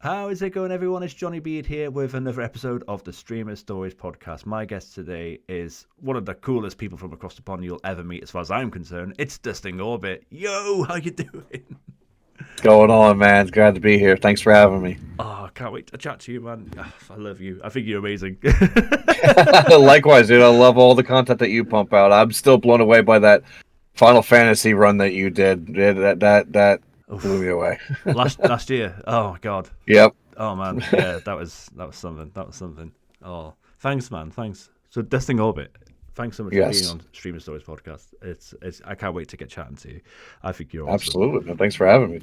How is it going, everyone? It's Johnny Beard here with another episode of the Streamer Stories podcast. My guest today is one of the coolest people from across the pond you'll ever meet, as far as I'm concerned. It's DustingOrbit. Yo, how you doing? What's going on, man? Glad to be here. Thanks for having me. Oh, I can't wait to chat to you, man. I love you. I think you're amazing. Likewise, dude. I love all the content that you pump out. I'm still blown away by that Final Fantasy run that you did. That blew me away. last year. Oh my god. Yep. Oh man. Yeah, that was something. That was something. Oh, thanks, man. Thanks. So, DustingOrbit. Thanks so much for being on Streamer Stories podcast. It's I can't wait to get chatting to you. I think you're awesome. Absolutely. No, thanks for having me.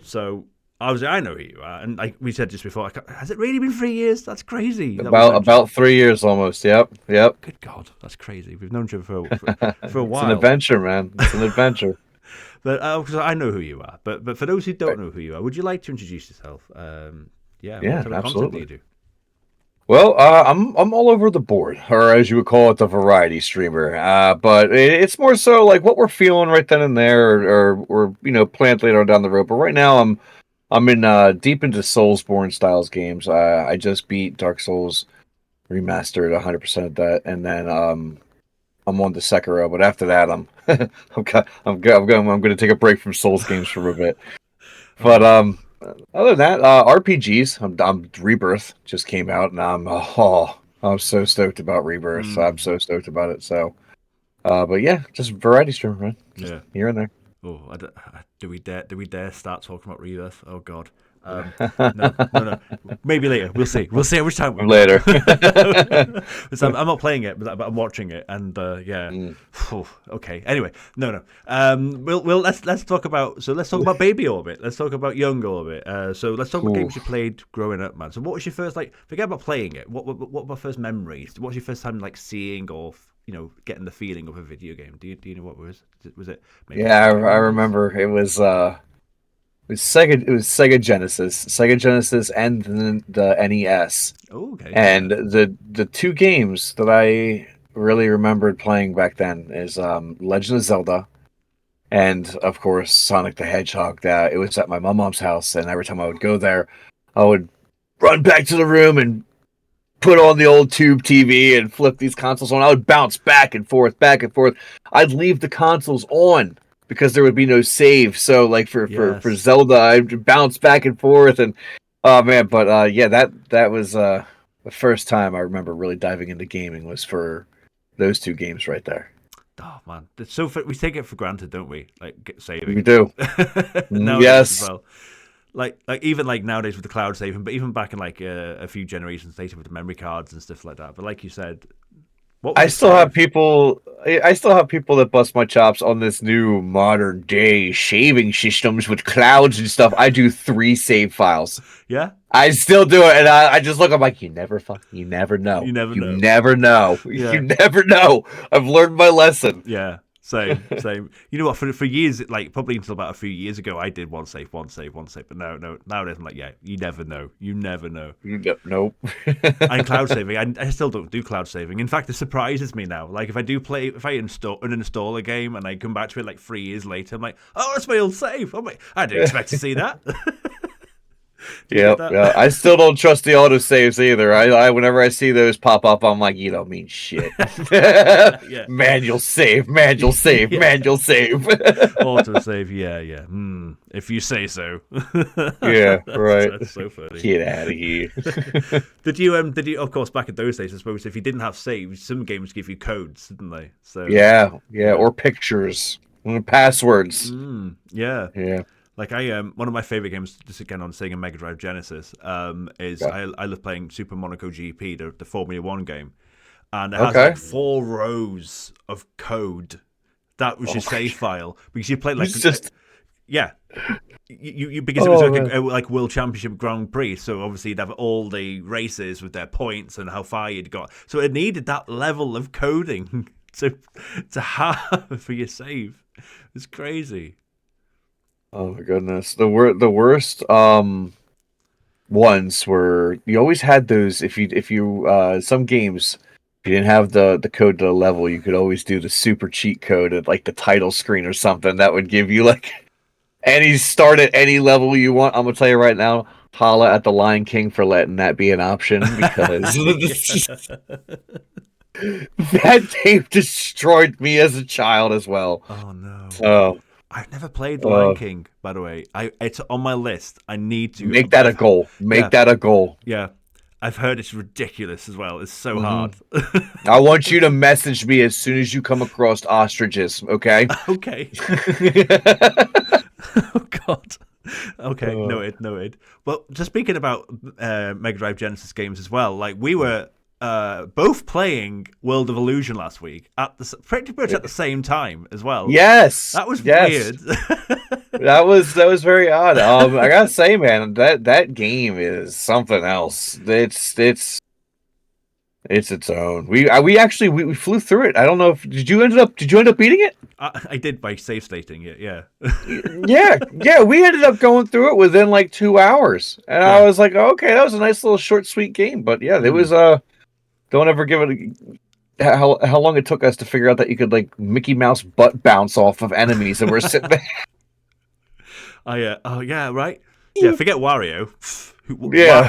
So I know who you are, and like we said just before, has it really been 3 years? That's crazy. About 3 years almost. Yep. Good God, that's crazy. We've known each other for a while. It's an adventure, man. It's an adventure. But because I know who you are, but for those who don't know who you are, would you like to introduce yourself? Yeah, what type of content do you do? Well, I'm all over the board, or as you would call it, the variety streamer. But it's more so like what we're feeling right then and there, or plan later on down the road. But right now, I'm in deep into Soulsborne styles games. I just beat Dark Souls remastered 100% of that, and then I'm on the Sekiro. But after that, I'm going to take a break from Souls games for a bit. But other than that, RPGs. I'm Rebirth just came out, and I'm so stoked about Rebirth. I'm so stoked about it. So, but yeah, just variety streamer, man. Just here and there. Oh, do we dare start talking about Rebirth? Oh God. No. Maybe later. We'll see how much time later. So I'm not playing it, but I'm watching it, and okay. Anyway, no. Let's talk about Baby Orbit. Let's talk about Young Orbit. So let's talk about games you played growing up, man. So what was your first forget about playing it. What were first memories? What was your first time seeing or getting the feeling of a video game? Do you know what was it? Maybe I remember it was. It was Sega Genesis, and the NES. Oh, okay. And the two games that I really remembered playing back then is Legend of Zelda, and of course Sonic the Hedgehog. That it was at my mom's house, and every time I would go there, I would run back to the room and put on the old tube TV and flip these consoles on. I would bounce back and forth. I'd leave the consoles on because there would be no save. So like for Zelda, I'd bounce back and forth, and oh man, but that was the first time I remember really diving into gaming was for those two games right there. Oh man, it's so we take it for granted, don't we? Like saving. We do. Yes. As well. Like even nowadays with the cloud saving, but even back in a few generations later with the memory cards and stuff like that. But like you said, I still have people that bust my chops on this new modern day shaving systems with clouds and stuff. I do 3 save files. Yeah, I still do it, and I just look. I'm like, you never know. You never know. Yeah. You never know. I've learned my lesson. Yeah. Same. You know what? For years, probably until about a few years ago, I did one save. But no. Nowadays, I'm like, yeah, you never know. Nope. And cloud saving, I still don't do cloud saving. In fact, it surprises me now. Like if I uninstall a game and I come back to it 3 years later, I'm like, oh, that's my old save. I'm like, I didn't expect to see that. Yeah. I still don't trust the auto saves either. I whenever I see those pop up, I'm like, you don't mean shit. Yeah. Manual save. Auto save. Yeah. If you say so. Yeah, right. That's so funny. Get out of here. Did you? Of course, back in those days, I suppose if you didn't have saves, some games give you codes, didn't they? So yeah, or pictures, passwords. Yeah. Like one of my favorite games, just again on Sega Mega Drive Genesis, is I love playing Super Monaco GP, the Formula 1 game, and it has 4 rows of code. That was your save file because you played you because it was like World Championship Grand Prix, so obviously you'd have all the races with their points and how far you'd got. So it needed that level of coding to have for your save. It's crazy. Oh my goodness. The worst ones were you always had those if you some games if you didn't have the code to the level, you could always do the super cheat code at the title screen or something that would give you any start at any level you want. I'm gonna tell you right now, holla at the Lion King for letting that be an option because that game destroyed me as a child as well. Oh no. So I've never played The Lion King, by the way. It's on my list. I need to make that a goal. Make that a goal. Yeah. I've heard it's ridiculous as well. It's so hard. I want you to message me as soon as you come across ostriches, okay? Okay. Oh, God. Okay, noted. Well, just speaking about Mega Drive Genesis games as well, like we were both playing World of Illusion last week at pretty much at the same time as well. Yes. That was weird. That was very odd. I gotta say, man, that game is something else. It's its own. We actually flew through it. I don't know if did you end up beating it? I did by save stating it. Yeah. yeah. We ended up going through it within like 2 hours, and I was like, okay, that was a nice little short, sweet game. But yeah, there was don't ever give it how long it took us to figure out that you could like Mickey Mouse butt bounce off of enemies and we're sitting there. Oh yeah, right. Yeah, forget Wario. Yeah.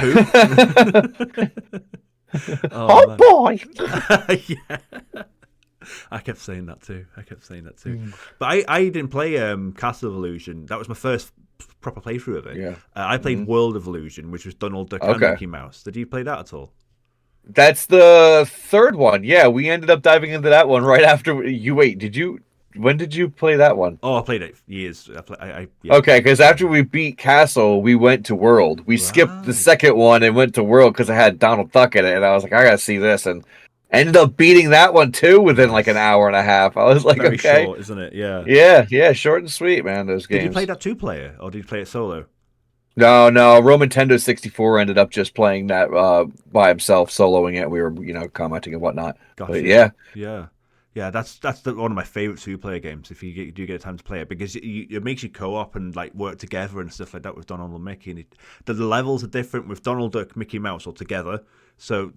Oh boy. Yeah. I kept saying that too. But I didn't play Castle of Illusion. That was my first proper playthrough of it. Yeah. I played World of Illusion, which was Donald Duck and Mickey Mouse. Did you play that at all? That's the third one. Yeah, we ended up diving into that one right after you. Wait, when did you play that one? Oh, I played it years. Yeah. Okay, because after we beat Castle, we went to World. We skipped the second one and went to World because I had Donald Duck in it, and I was like, I gotta see this, and ended up beating that one too within like an hour and a half. I was like, very okay, short, isn't it? Yeah. Yeah, short and sweet, man. Those games. Did you play that 2-player or did you play it solo? No. Roman Nintendo 64 ended up just playing that by himself, soloing it. We were, commenting and whatnot. Gotcha. But yeah. That's one of my favorite 2-player games. If you do get a time to play it, because it makes you co-op and like work together and stuff like that with Donald and Mickey. And the levels are different with Donald Duck, Mickey Mouse all together. So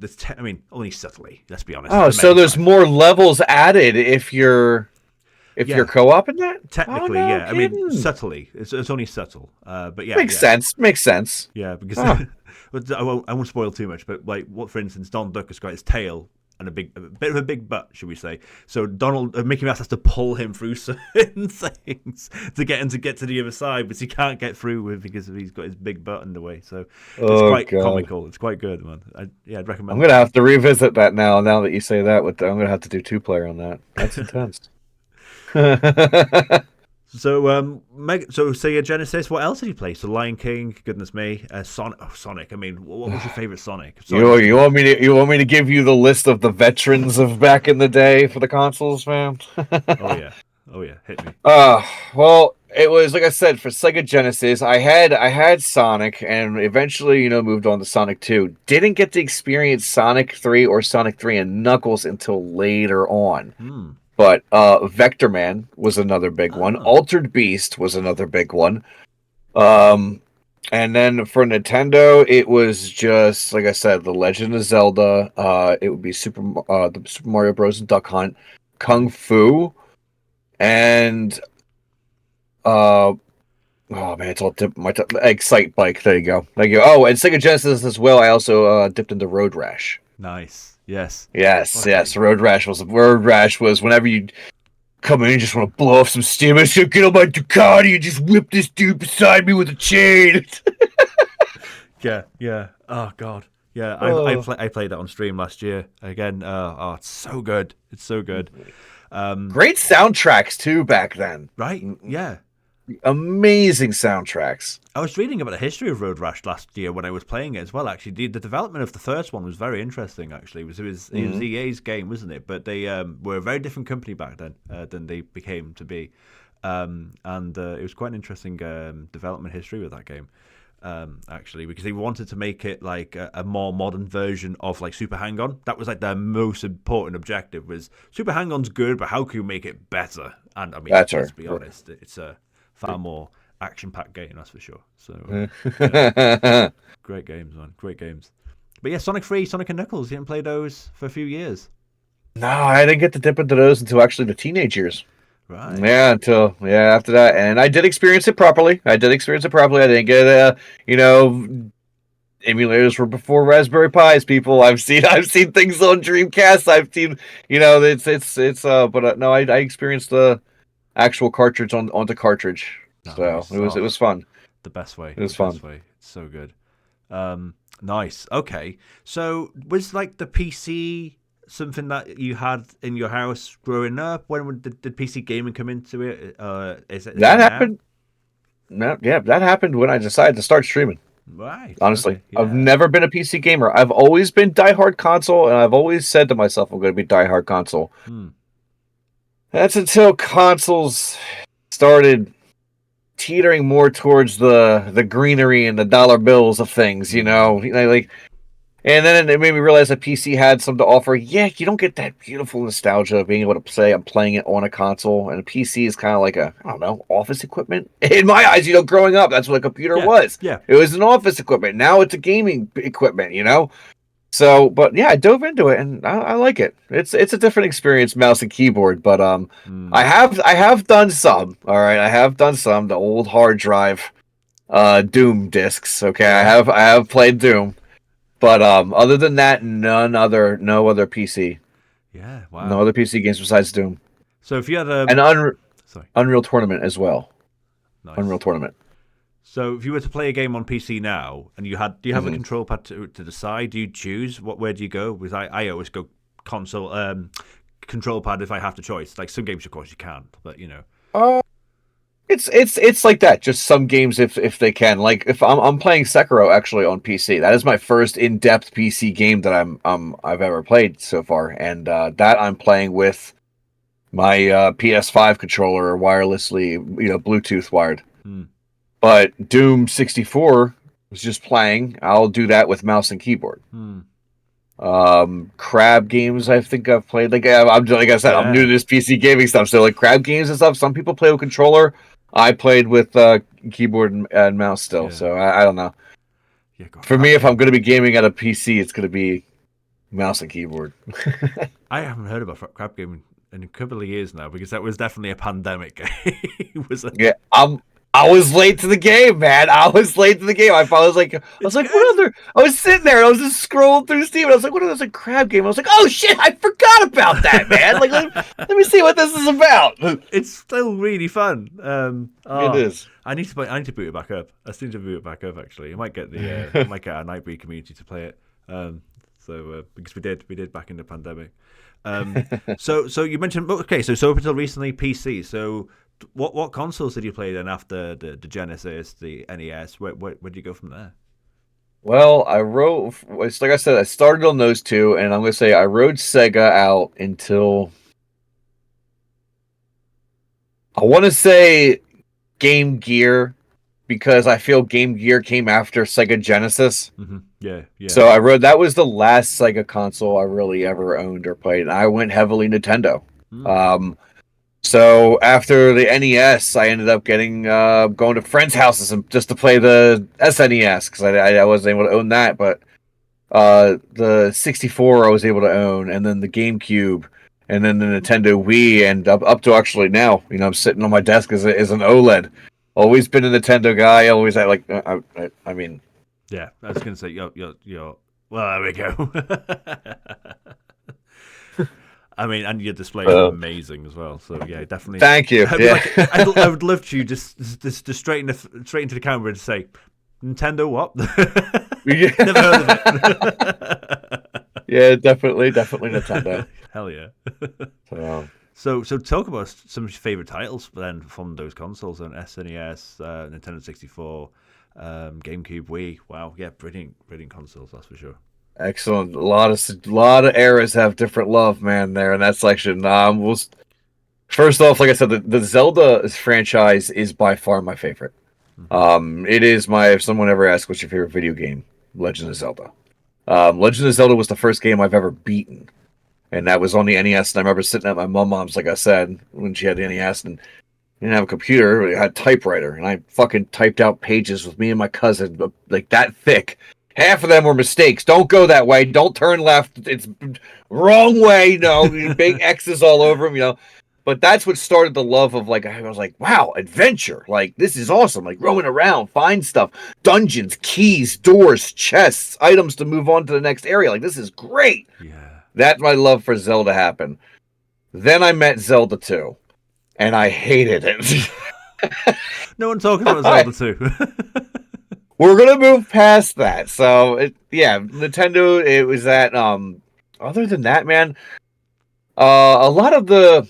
only subtly. Let's be honest. Oh, so there's more levels added if you're co-oping that? Technically, yeah. Kidding. I mean, subtly. It's only subtle. But yeah. Makes sense. Yeah, because I won't spoil too much, but like for instance, Donald Duck has got his tail and a bit of a big butt, should we say? So Mickey Mouse has to pull him through certain things to get him to get to the other side, but he can't get through because he's got his big butt in the way. So it's quite comical. It's quite good, man. I'd recommend. I'm gonna have to revisit that now. Now that you say that, I'm gonna have to do 2-player on that. That's intense. So Sega Genesis. What else did you play? So Lion King. Goodness me. Sonic. I mean, what was your favorite Sonic? You want me to give you the list of the veterans of back in the day for the consoles, man? Oh yeah. Hit me. Well, it was like I said for Sega Genesis. I had Sonic, and eventually, moved on to Sonic 2. Didn't get to experience Sonic 3 or Sonic 3 and Knuckles until later on. But Vector Man was another big one. Altered Beast was another big one. And then for Nintendo, it was just, like I said, The Legend of Zelda. It would be the Super Mario Bros. Duck Hunt, Kung Fu, and oh man, it's all Excite Bike. There you go. Oh, and Sega Genesis as well. I also dipped into Road Rash. Nice. Yes. Road Rash was whenever you come in and just want to blow off some steam. I said, get on my Ducati and just whip this dude beside me with a chain. Yeah. Oh God. Yeah, I played that on stream last year again. It's so good. It's so good. Great soundtracks too back then. Right? Yeah. Amazing soundtracks. I was reading about the history of Road Rash last year when I was playing it as well. Actually, the development of the first one was very interesting. Actually, it was EA's game, wasn't it? But they were a very different company back then than they became to be, and it was quite an interesting development history with that game. Actually, because they wanted to make it like a more modern version of like Super Hang-On. That was like their most important objective. Was Super Hang-On's good, but how can we make it better? And I mean, let's be honest, it's a far more action-packed game, that's for sure. So, great games, man. Great games. But yeah, Sonic 3, Sonic and Knuckles, you didn't play those for a few years. No, I didn't get to dip into those until actually the teenage years. Right. Yeah, after that. And I did experience it properly. I didn't get, emulators were before Raspberry Pis. People, I've seen things on Dreamcast. I've seen, but no, I experienced the actual cartridge onto cartridge. So it was fun. The best way. It was the fun. Best way. It's so good. Nice. Okay. So was like the PC something that you had in your house growing up? When did PC gaming come into it? Is it that happened? No, yeah, that happened when I decided to start streaming. Right. Honestly, okay, yeah. I've never been a PC gamer. I've always been diehard console, and I've always said to myself, I'm going to be diehard console. That's until consoles started teetering more towards the greenery and the dollar bills of things, like, and then it made me realize that PC had some to offer. Yeah, you don't get that beautiful nostalgia of being able to say I'm playing it on a console, and a PC is kind of like office equipment. In my eyes, growing up, that's what a computer was. Yeah, it was an office equipment. Now it's a gaming equipment, So, but yeah, I dove into it, and I like it. It's a different experience, mouse and keyboard. But I have done some. All right, I have done some. The old hard drive, Doom discs. Okay, I have played Doom, but other than that, no other PC. Yeah, wow. No other PC games besides Doom. So if you had Unreal Tournament as well. Nice. Unreal Tournament. So if you were to play a game on PC now, and do you have a control pad to decide? Do you choose where do you go? Because I always go console control pad if I have the choice. Like some games, of course, you can't, but It's like that. Just some games if they can. Like if I'm playing Sekiro actually on PC. That is my first in-depth PC game that I've ever played so far, and that I'm playing with my PS5 controller wirelessly, Bluetooth wired. But Doom 64 was just playing. I'll do that with mouse and keyboard. Crab games, I think I've played. Like I said, I'm new to this PC gaming stuff. So like crab games and stuff. Some people play with controller. I played with keyboard and mouse still. Yeah. So I don't know. Yeah, for me, if I'm going to be gaming at a PC, it's going to be mouse and keyboard. I haven't heard about crab gaming in a couple of years now because that was definitely a pandemic game. Yeah, I was late to the game, man. I was late to the game. I was like, what other? I was sitting there and I was just scrolling through Steam and I was like, what is a crab game? I was like, oh shit, I forgot about that, man. Like, let me see what this is about. It's still really fun. It is. I need to boot it back up. I seem to boot it back up actually. I might get our Nightbreed community to play it. Because we did back in the pandemic. So you mentioned so up until recently PC. So what consoles did you play then after the Genesis, the NES? Where did you go from there? Well, it's like I said, I started on those two, and I'm going to say I rode Sega out until I want to say Game Gear, because I feel Game Gear came after Sega Genesis. Mm-hmm. Yeah. So that was the last Sega console I really ever owned or played, and I went heavily Nintendo. So after the NES, I ended up going to friends' houses and just to play the SNES because I wasn't able to own that. But the 64 I was able to own, and then the GameCube, and then the Nintendo Wii, and up to actually now, I'm sitting on my desk as an OLED. Always been a Nintendo guy. Always I mean. Yeah, I was gonna say you're. Well, there we go. I mean, and your display is amazing as well. So yeah, definitely. Thank you. I would love to just straight into the camera and say, Nintendo what? Never heard of it. Yeah, definitely Nintendo. Hell yeah. So talk about some of your favorite titles then from those consoles and SNES, Nintendo 64, GameCube, Wii. Wow, yeah, brilliant consoles, that's for sure. Excellent. A lot of eras have different love, man, there in that section. First off, like I said, the Zelda franchise is by far my favorite. It is if someone ever asks what's your favorite video game, Legend of Zelda. Legend of Zelda was the first game I've ever beaten, and that was on the NES. And I remember sitting at my mom's, like I said, when she had the NES, and didn't have a computer, I had a typewriter, and I fucking typed out pages with me and my cousin, like that thick. Half of them were mistakes. Don't go that way. Don't turn left. It's wrong way. No, big X's all over them. But that's what started the love of, like, I was like, wow, adventure. Like, this is awesome. Like, roaming around, find stuff, dungeons, keys, doors, chests, items to move on to the next area. Like, this is great. Yeah. That's my love for Zelda happened. Then I met Zelda 2, and I hated it. No one talking about Zelda 2. We're going to move past that. So, Nintendo, it was that, other than that, man, a lot of the,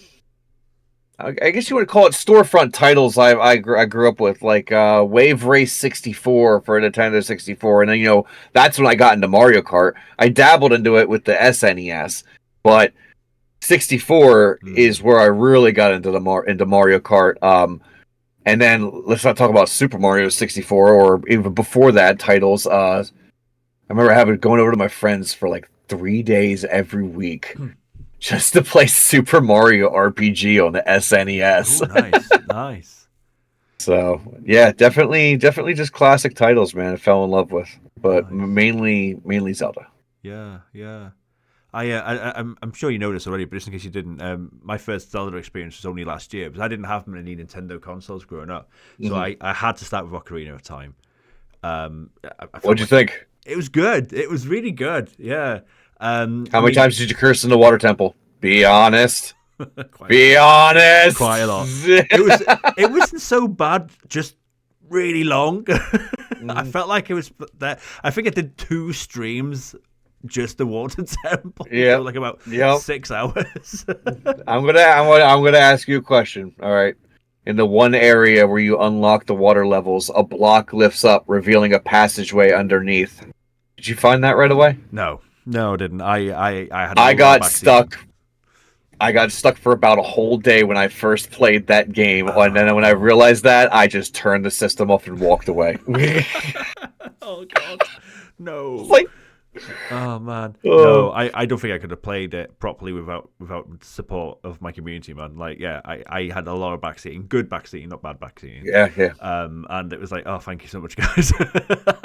I guess you would call it storefront titles I grew up with, like Wave Race 64 for Nintendo 64. And then, that's when I got into Mario Kart. I dabbled into it with the SNES, but 64 is where I really got into into Mario Kart. And then let's not talk about Super Mario 64 or even before that titles. I remember going over to my friends for like 3 days every week. Just to play Super Mario RPG on the SNES. Ooh, nice. So yeah, definitely just classic titles, man. I fell in love with, but mainly Zelda. Yeah. I'm sure you know this already, but just in case you didn't, my first Zelda experience was only last year because I didn't have many Nintendo consoles growing up, so I had to start with Ocarina of Time. What'd you think? It was good. It was really good. Yeah. How many times did you curse in the water temple? Be honest. Be honest. Quite a lot. It wasn't so bad. Just really long. I felt like it was there. I think I did 2 streams. Just the water temple. Yeah. So like about 6 hours. I'm gonna ask you a question. All right. In the one area where you unlock the water levels, a block lifts up, revealing a passageway underneath. Did you find that right away? No, I didn't. I got stuck. I got stuck for about a whole day when I first played that game, and then when I realized that, I just turned the system off and walked away. Oh God, no! Like, oh man, no! I don't think I could have played it properly without support of my community, man. Like, yeah, I had a lot of backseating, good backseating, not bad backseating. Yeah. And it was like, oh, thank you so much, guys.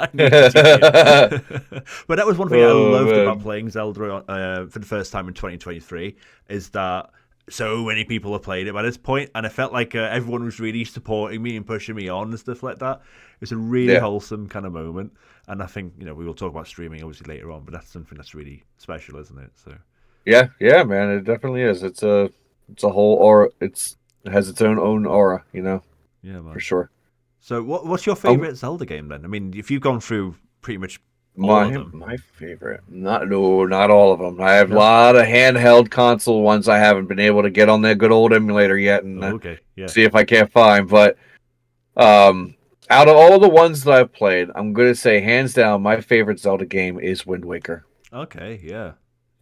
I need to but that was one thing I loved about playing Zelda for the first time in 2023 is that so many people have played it by this point, and I felt like everyone was really supporting me and pushing me on and stuff like that. It was a really wholesome kind of moment, and I think we will talk about streaming obviously later on, but that's something that's really special, isn't it? So yeah, man, it definitely is. It's a whole aura. It has its own aura, Yeah, man, for sure. So what's your favorite Zelda game then? I mean, if you've gone through pretty much all of them. My favorite, not all of them. I have a lot of handheld console ones I haven't been able to get on that good old emulator yet and see if I can't find. But out of all the ones that I've played, I'm going to say hands down my favorite Zelda game is Wind Waker. Okay, yeah.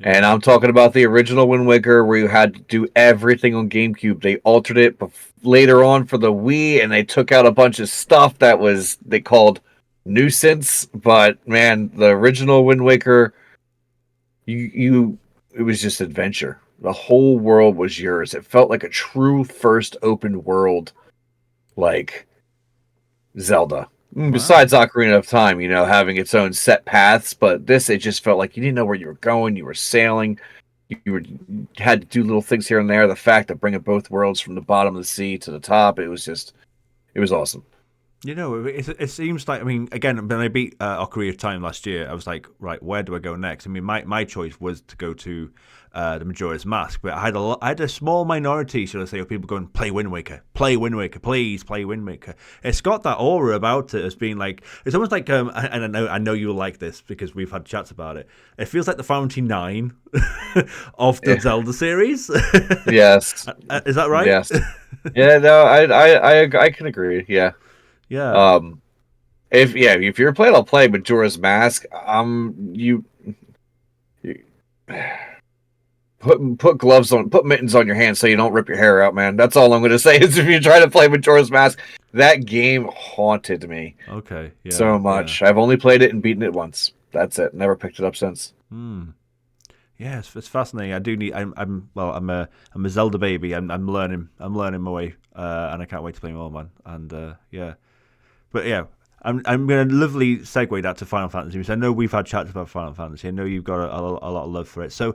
And I'm talking about the original Wind Waker where you had to do everything on GameCube. They altered it later on for the Wii, and they took out a bunch of stuff that they called nuisance. But man, the original Wind Waker, it was just adventure. The whole world was yours. It felt like a true first open world, like Zelda. Wow. Besides Ocarina of Time, having its own set paths, but it just felt like you didn't know where you were going. You were sailing. You had to do little things here and there. The fact of bringing both worlds from the bottom of the sea to the top, it was awesome. It seems like, I mean, again, when I beat Ocarina of Time last year, I was like, right, where do I go next? I mean, my choice was to go to the Majora's Mask, but I had a small minority, should I say, of people going, play Wind Waker, please play Wind Waker. It's got that aura about it as being like, it's almost like, and I know you'll like this because we've had chats about it. It feels like the Fountain 9 of the Zelda series. Yes. Is that right? Yes. Yeah, no, I can agree. Yeah. Yeah. If you're playing, I'll play Majora's Mask. You put gloves on, put mittens on your hands so you don't rip your hair out, man. That's all I'm going to say. Is if you try to play Majora's Mask, that game haunted me. Okay. Yeah. So much. Yeah. I've only played it and beaten it once. That's it. Never picked it up since. Yeah, it's fascinating. I do need. I'm a Zelda baby. I'm learning my way, and I can't wait to play more, man. And but yeah, I'm going to lovely segue that to Final Fantasy because I know we've had chats about Final Fantasy. I know you've got a lot of love for it. So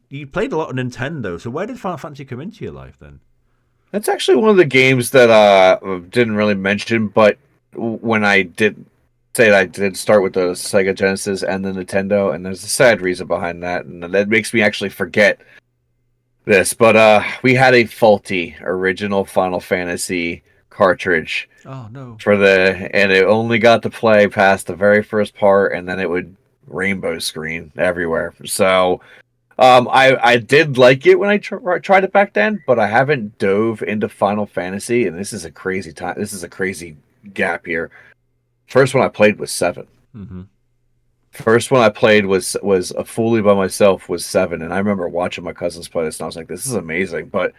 you played a lot on Nintendo. So where did Final Fantasy come into your life then? That's actually one of the games that didn't really mention, but when I did say that I did start with the Sega Genesis and the Nintendo, and there's a sad reason behind that, and that makes me actually forget this. But we had a faulty original Final Fantasy cartridge Oh no. and it only got to play past the very first part, and then it would rainbow screen everywhere. So I did like it when I tried it back then, but I haven't dove into Final Fantasy, and this is a crazy time. This is a crazy gap here. First one I played was 7. Mm-hmm. First one I played was fully by myself was 7, and I remember watching my cousins play this, and I was like, "This is amazing." But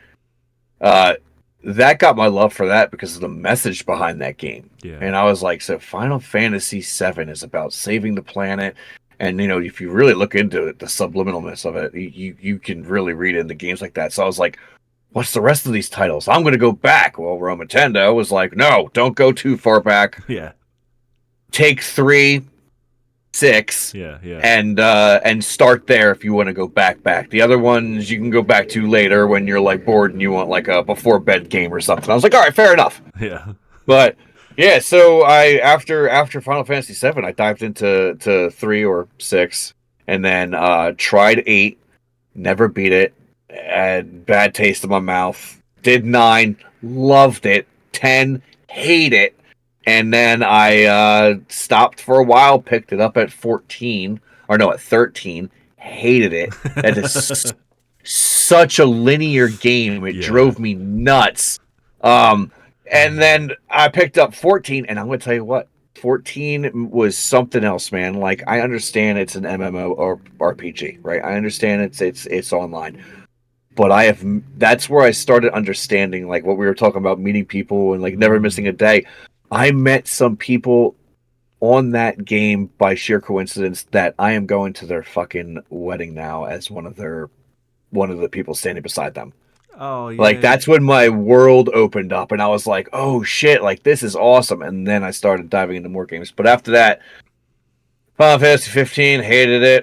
uh, that got my love for that because of the message behind that game, Yeah. and I was like, "So Final Fantasy VII is about saving the planet." And if you really look into it, the subliminalness of it, you can really read into games like that. So I was like, "What's the rest of these titles? I'm going to go back." Well, Nintendo was like, "No, don't go too far back. Yeah. Take 3, 6, Yeah. and start there if you want to go back. The other ones you can go back to later when you're like bored and you want like a before bed game or something." I was like, "All right, fair enough." Yeah. But yeah, so I after Final Fantasy VII, I dived into 3 or 6, and then tried 8, never beat it, had bad taste in my mouth. Did 9, loved it. 10, hate it, and then I stopped for a while, picked it up at 14, or no, at 13, hated it. That is such a linear game; it drove me nuts. And then I picked up 14, and I'm going to tell you what, 14 was something else, man. Like, I understand it's an MMO or RPG, right? I understand it's online. But that's where I started understanding, like, what we were talking about, meeting people and, like, never missing a day. I met some people on that game by sheer coincidence that I am going to their fucking wedding now as one of the people standing beside them. Oh yeah. Like, that's when my world opened up, and I was like, "Oh shit! Like, this is awesome!" And then I started diving into more games. But after that, Final Fantasy 15, hated it.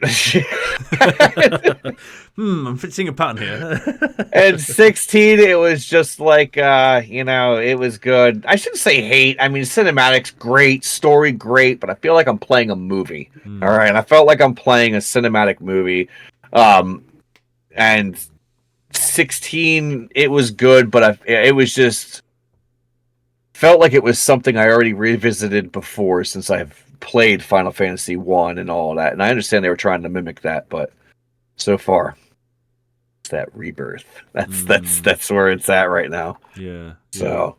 I'm seeing a pattern here. And 16, it was just like, it was good. I shouldn't say hate. I mean, cinematics great, story great, but I feel like I'm playing a movie. All right, and I felt like I'm playing a cinematic movie. And 16, it was good, but it was just felt like it was something I already revisited before, since I've played Final Fantasy 1 and all that. And I understand they were trying to mimic that, but so far it's that Rebirth. That's where it's at right now. Yeah. So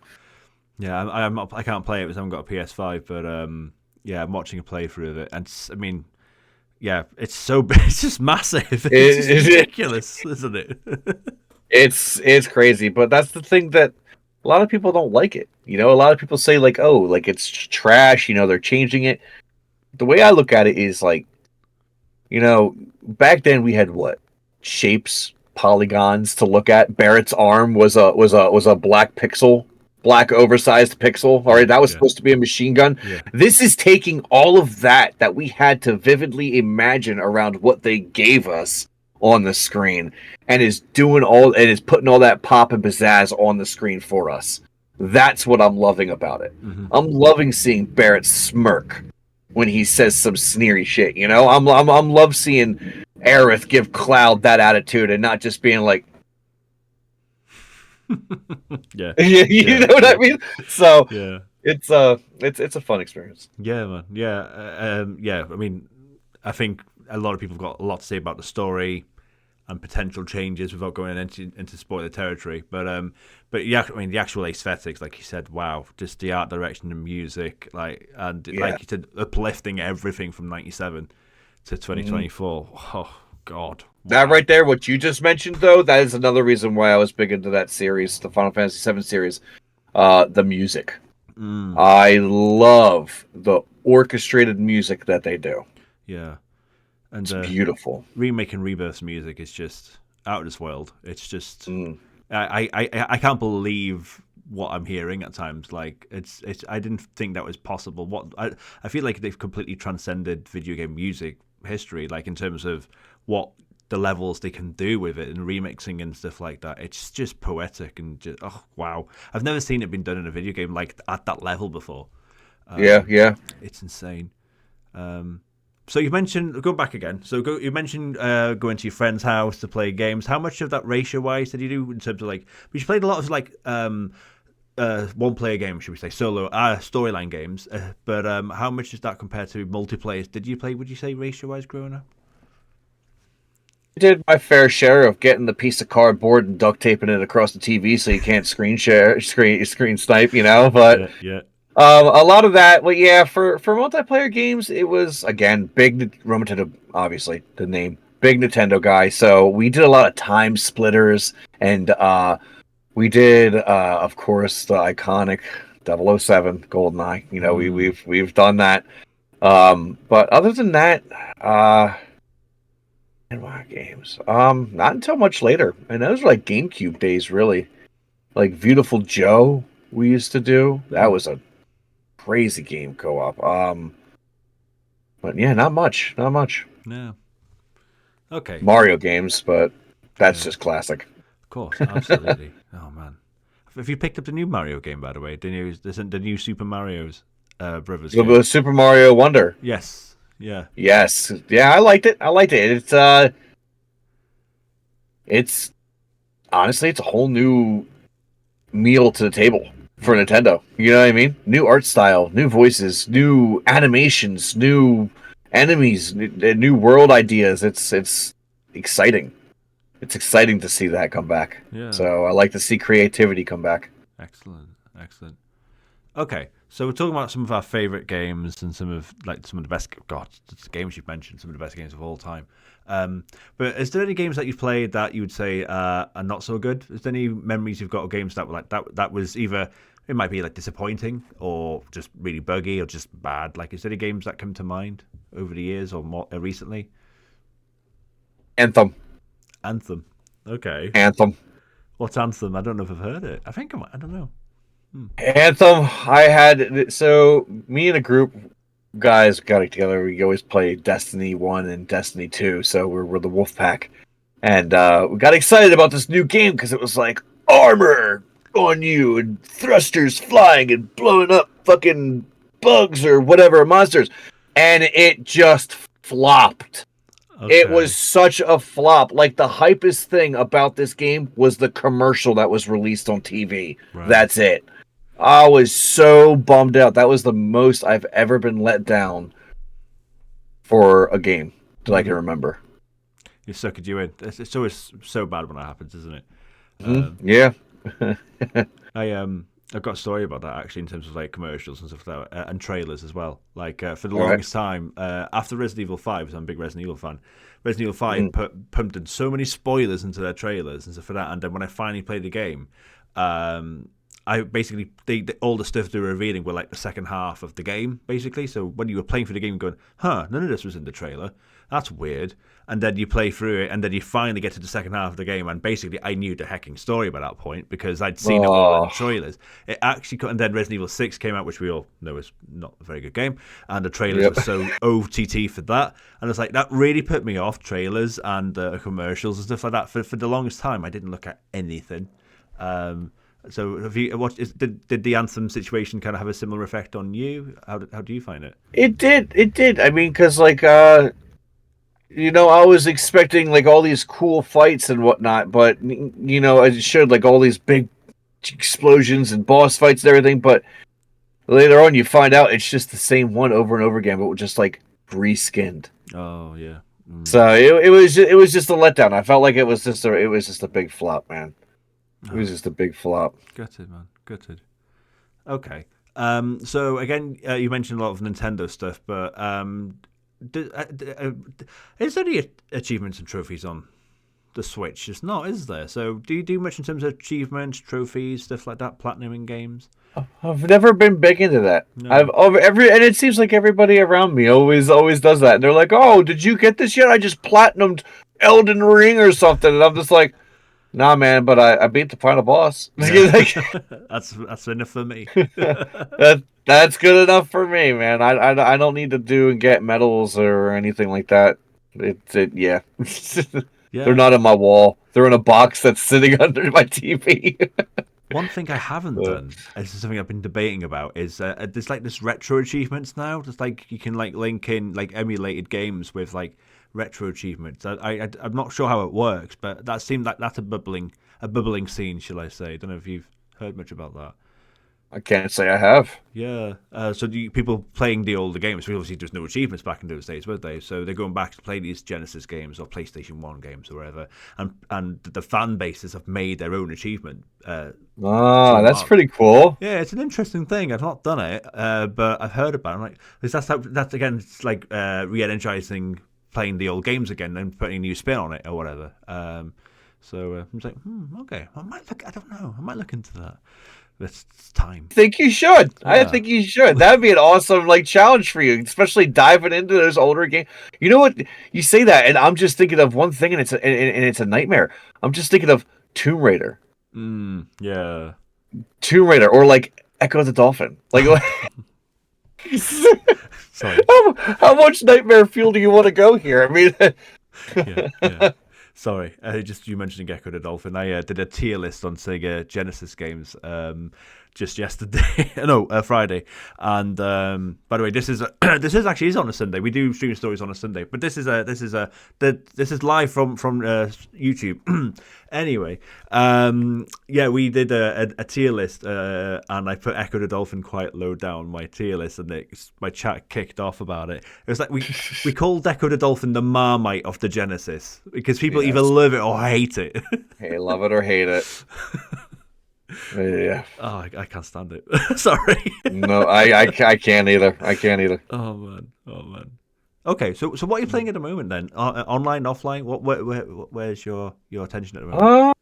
yeah, I can't play it because I haven't got a PS5, but yeah, I'm watching a playthrough of it, and I mean, yeah, it's so big. It's just massive. It's just ridiculous, isn't it? It's crazy, but that's the thing that a lot of people don't like it. A lot of people say, like, "Oh, like, it's trash." They're changing it. The way I look at it is like, back then we had what? Shapes, polygons to look at. Barrett's arm was a black oversized pixel. All right, that was supposed to be a machine gun. Yeah. This is taking all of that we had to vividly imagine around what they gave us on the screen, and is putting all that pop and pizzazz on the screen for us. That's what I'm loving about it. Mm-hmm. I'm loving seeing Barrett smirk when he says some sneery shit. I'm love seeing Aerith give Cloud that attitude and not just being like, yeah, you know what I mean. So yeah, it's a fun experience. Yeah, man. Yeah, I mean, I think a lot of people have got a lot to say about the story and potential changes without going into spoiler territory. But yeah, I mean, the actual aesthetics, like you said, wow, just the art direction and music, like you said, uplifting everything from '97 to 2024. Oh God. Wow. That right there, what you just mentioned, though, that is another reason why I was big into that series, the Final Fantasy VII series. The music. I love the orchestrated music that they do. Yeah. And it's beautiful. Remake and Rebirth's music is just out of this world. It's just I can't believe what I'm hearing at times. Like it's I didn't think that was possible. I feel like they've completely transcended video game music history, like in terms of what the levels they can do with it and remixing and stuff like that. It's just poetic and just wow. I've never seen it been done in a video game like at that level before. Yeah. It's insane. So you mentioned, go back again. So you mentioned going to your friend's house to play games. How much of that ratio-wise did you do in terms of like? You played a lot of like one-player games, should we say, solo storyline games. But how much is that compared to multiplayer? Did you play? Would you say ratio-wise growing up? I did my fair share of getting the piece of cardboard and duct taping it across the TV so you can't screen snipe, But yeah. A lot of that, well, yeah, for multiplayer games, it was, again, big Roman Nintendo, obviously, the name, big Nintendo guy, so we did a lot of time splitters, and we did, of course, the iconic 007 GoldenEye, we've done that, but other than that, games, not until much later, and those were like GameCube days, really, like Beautiful Joe we used to do, that was a crazy game co-op. But yeah, not much. Yeah. Okay. Mario games, but that's just classic. Of course, absolutely. Oh man, have you picked up the new Mario game, by the way? The new Super Mario's Brothers game? Super Mario Wonder. Yes. Yeah. Yes. Yeah, I liked it. It's honestly, it's a whole new meal to the table for Nintendo. You know what I mean? New art style, new voices, new animations, new enemies, new world ideas. It's exciting. It's exciting to see that come back. Yeah. So I like to see creativity come back. Excellent. Okay, so we're talking about some of our favorite games and some of the best games you've mentioned, some of the best games of all time. But is there any games that you've played that you would say are not so good? Is there any memories you've got of games that were like that was either it might be like disappointing or just really buggy or just bad? Like, is there any games that come to mind over the years or more recently? Anthem. Okay. Anthem. What's Anthem? I don't know if I've heard it. I think I don't know. Anthem. Me and a group guys got it together. We always play Destiny 1 and Destiny 2, so we're the wolf pack. And we got excited about this new game because it was like armor on you and thrusters flying and blowing up fucking bugs or whatever, monsters. And it just flopped. Okay. It was such a flop. Like, the hypest thing about this game was the commercial that was released on TV. Right. That's it. I was so bummed out. That was the most I've ever been let down for a game that I can remember. You suckered you in. It's always so bad when that happens, isn't it? Yeah. I've got a story about that actually in terms of like commercials and stuff like that, and trailers as well. Like for the longest time, after Resident Evil 5, because I'm a big Resident Evil fan, Resident Evil 5 pumped in so many spoilers into their trailers and stuff for that. And then when I finally played the game, I basically all the stuff they were revealing were like the second half of the game, basically. So when you were playing through the game, going, none of this was in the trailer. That's weird. And then you play through it, and then you finally get to the second half of the game, and basically I knew the hecking story by that point because I'd seen it all in the trailers. It actually, and then Resident Evil 6 came out, which we all know is not a very good game, and the trailers were so OTT for that. And it's like, that really put me off, trailers and commercials and stuff like that. For the longest time, I didn't look at anything. So have you watched? Did the Anthem situation kind of have a similar effect on you? How do you find it? It did. I mean, because like I was expecting like all these cool fights and whatnot, but it showed like all these big explosions and boss fights and everything. But later on, you find out it's just the same one over and over again, but just like reskinned. Oh yeah. So it was just a letdown. I felt like it was just a big flop, man. It was just a big flop. Gutted, man. Gutted. Okay. So again, you mentioned a lot of Nintendo stuff, but is there any achievements and trophies on the Switch? It's not, is there? So do you do much in terms of achievements, trophies, stuff like that, platinum in games? I've never been big into that. No. And it seems like everybody around me always does that. And they're like, "Oh, did you get this yet? I just platinumed Elden Ring or something." And I'm just like, "Nah, man, but I beat the final boss." Yeah. That's enough for me. That's good enough for me, man. I don't need to do and get medals or anything like that. Yeah. Yeah. They're not on my wall. They're in a box that's sitting under my TV. One thing I haven't done, this is something I've been debating about, is there's like this retro achievements now. Just like you can like link in like emulated games with like retro achievements. I'm not sure how it works, but that seemed like that's a bubbling scene, shall I say? I don't know if you've heard much about that. I can't say I have. Yeah. So people playing the older games, because obviously there's no achievements back in those days, were they? So they're going back to play these Genesis games or PlayStation 1 games or whatever. And the fan bases have made their own achievement. That's pretty cool. Yeah, it's an interesting thing. I've not done it, but I've heard about it. I'm like, because that's again, it's like re-energizing playing the old games again and putting a new spin on it or whatever. So I was like, okay, I might look. I don't know. I might look into that. It's time. I think you should. Yeah. I think you should. That would be an awesome like challenge for you, especially diving into those older games. You know what? You say that, and I'm just thinking of one thing, and it's a nightmare. I'm just thinking of Tomb Raider. Yeah. Tomb Raider, or like Echo the Dolphin. Like, sorry. How much nightmare fuel do you want to go here? I mean, yeah. Sorry, just you mentioning Echo the Dolphin. I did a tier list on Sega Genesis games just yesterday. No, Friday. And by the way, this is actually is on a Sunday. We do stream stories on a Sunday, but this is live from YouTube. Anyway, we did a tier list, and I put Echo the Dolphin quite low down my tier list, and my chat kicked off about it. It was like we called Echo the Dolphin the Marmite of the Genesis because people either love it or hate it. Hey, love it or hate it. Yeah. Oh, I can't stand it. Sorry. No, I can't either. I can't either. Oh man. Okay, so what are you playing at the moment then? Online, offline? Where's your attention at the moment?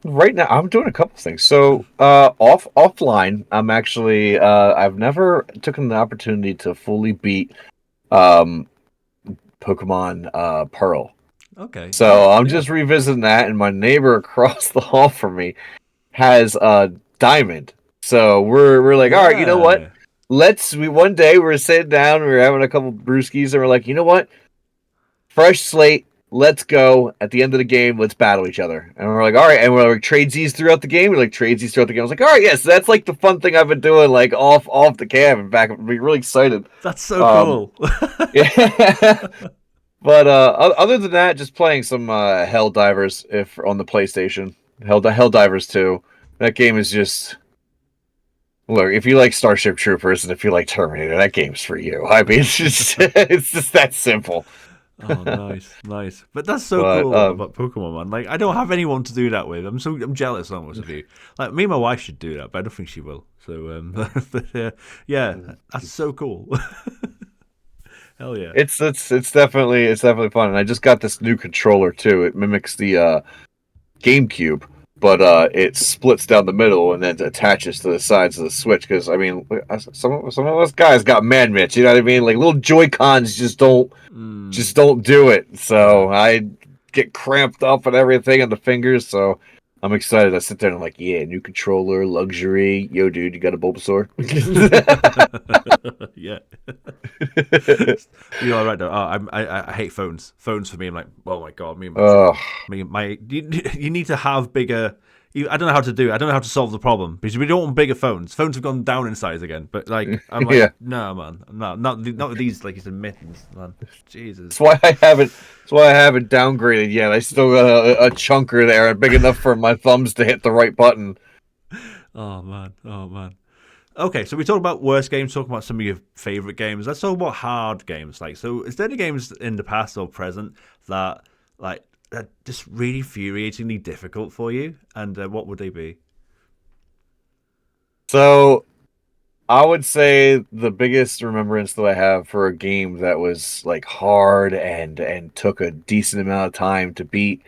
Right now I'm doing a couple things. So offline, I'm actually I've never taken the opportunity to fully beat Pokemon Pearl. Okay. So I'm just revisiting that, and my neighbor across the hall from me has a Diamond. So we're like, all right, you know what? One day we were sitting down, we were having a couple brewskis, and we're like, you know what? Fresh slate, let's go. At the end of the game, let's battle each other. And we're like, all right, and we're like tradesies throughout the game. We're like tradesies throughout the game. I was like, all right, yes, that's like the fun thing I've been doing, like off the cam and back. I'm really excited. That's so cool. Yeah. But other than that, just playing some Helldivers if on the PlayStation. Helldivers 2. That game is just... Look, if you like Starship Troopers and if you like Terminator, that game's for you. I mean, it's just that simple. Oh, nice. But that's so cool about Pokemon, man. Like, I don't have anyone to do that with. I'm jealous almost of you. Like, me and my wife should do that, but I don't think she will. So, that's so cool. Hell yeah! It's definitely fun, and I just got this new controller too. It mimics the GameCube, but it splits down the middle and then attaches to the sides of the Switch. Because I mean, some of us guys got man mitch, you know what I mean? Like little Joy Cons just don't do it. So I get cramped up and everything on the fingers. So I'm excited. I sit there and I'm like, yeah, new controller, luxury. Yo, dude, you got a Bulbasaur? Yeah. You're right though. I hate phones. Phones for me, I'm like, oh my god, you need to have bigger. I don't know how to do it. I don't know how to solve the problem because we don't want bigger phones. Phones have gone down in size again. But like, I'm like, no, man, no, not with these like you said mittens, man. Jesus. That's why I haven't downgraded yet. I still got a chunker there, big enough for my thumbs to hit the right button. Oh man. Okay, so we talked about worst games, talking about some of your favorite games. Let's talk about hard games. Like, so is there any games in the past or present that are just really infuriatingly difficult for you? And what would they be? So, I would say the biggest remembrance that I have for a game that was like hard and took a decent amount of time to beat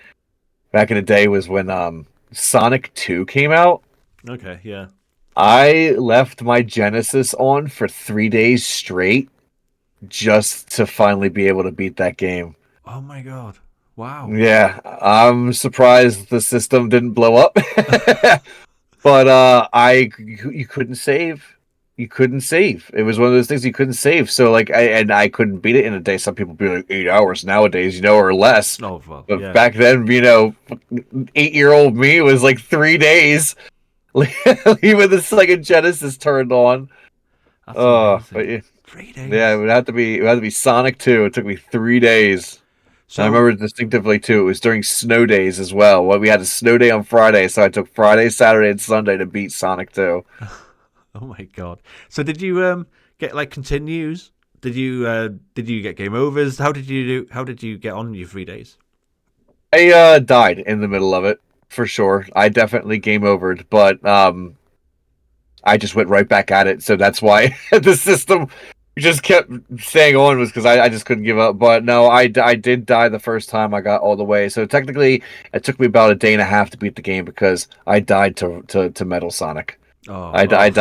back in the day was when Sonic 2 came out. Okay, yeah. I left my Genesis on for 3 days straight just to finally be able to beat that game. Oh my god. Wow. Yeah, I'm surprised the system didn't blow up. But you couldn't save. you couldn't save. It was one of those things you couldn't save. So like, I couldn't beat it in a day. Some people be like 8 hours nowadays, or less. Oh, well, But yeah. back then, 8-year-old me was like 3 days. Even the second Genesis turned on. That's amazing. But 3 days. yeah, it would have to be Sonic 2. It took me 3 days. So I remember distinctively too. It was during snow days as well. We had a snow day on Friday, so I took Friday, Saturday, and Sunday to beat Sonic 2. Oh my god! So did you get like continues? Did you get game overs? How did you do? How did you get on your 3 days? I died in the middle of it for sure. I definitely game overed, but I just went right back at it. So that's why the system just kept staying on, was because I just couldn't give up. But no, I did die the first time I got all the way. So technically, it took me about a day and a half to beat the game because I died to Metal Sonic. I died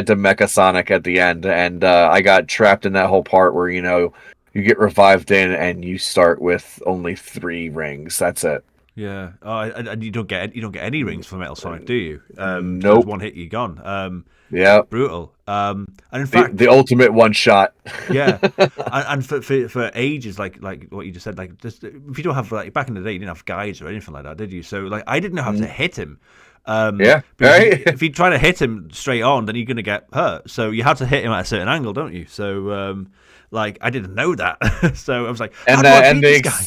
to Mecha Sonic at the end, and I got trapped in that whole part where you get revived in, and you start with only 3 rings. That's it. Yeah. Oh, and you don't get any rings for Metal Sonic, do you? Nope. One hit, you're gone. Yeah. Brutal. And in fact, the ultimate one shot. Yeah. And for ages, like what you just said, like just if you don't have like back in the day, you didn't have guides or anything like that, did you? So like I didn't know how to hit him. Yeah, right. If you try to hit him straight on, then you're going to get hurt. So you have to hit him at a certain angle, don't you? So like I didn't know that. So I was like, how do I beat this guy?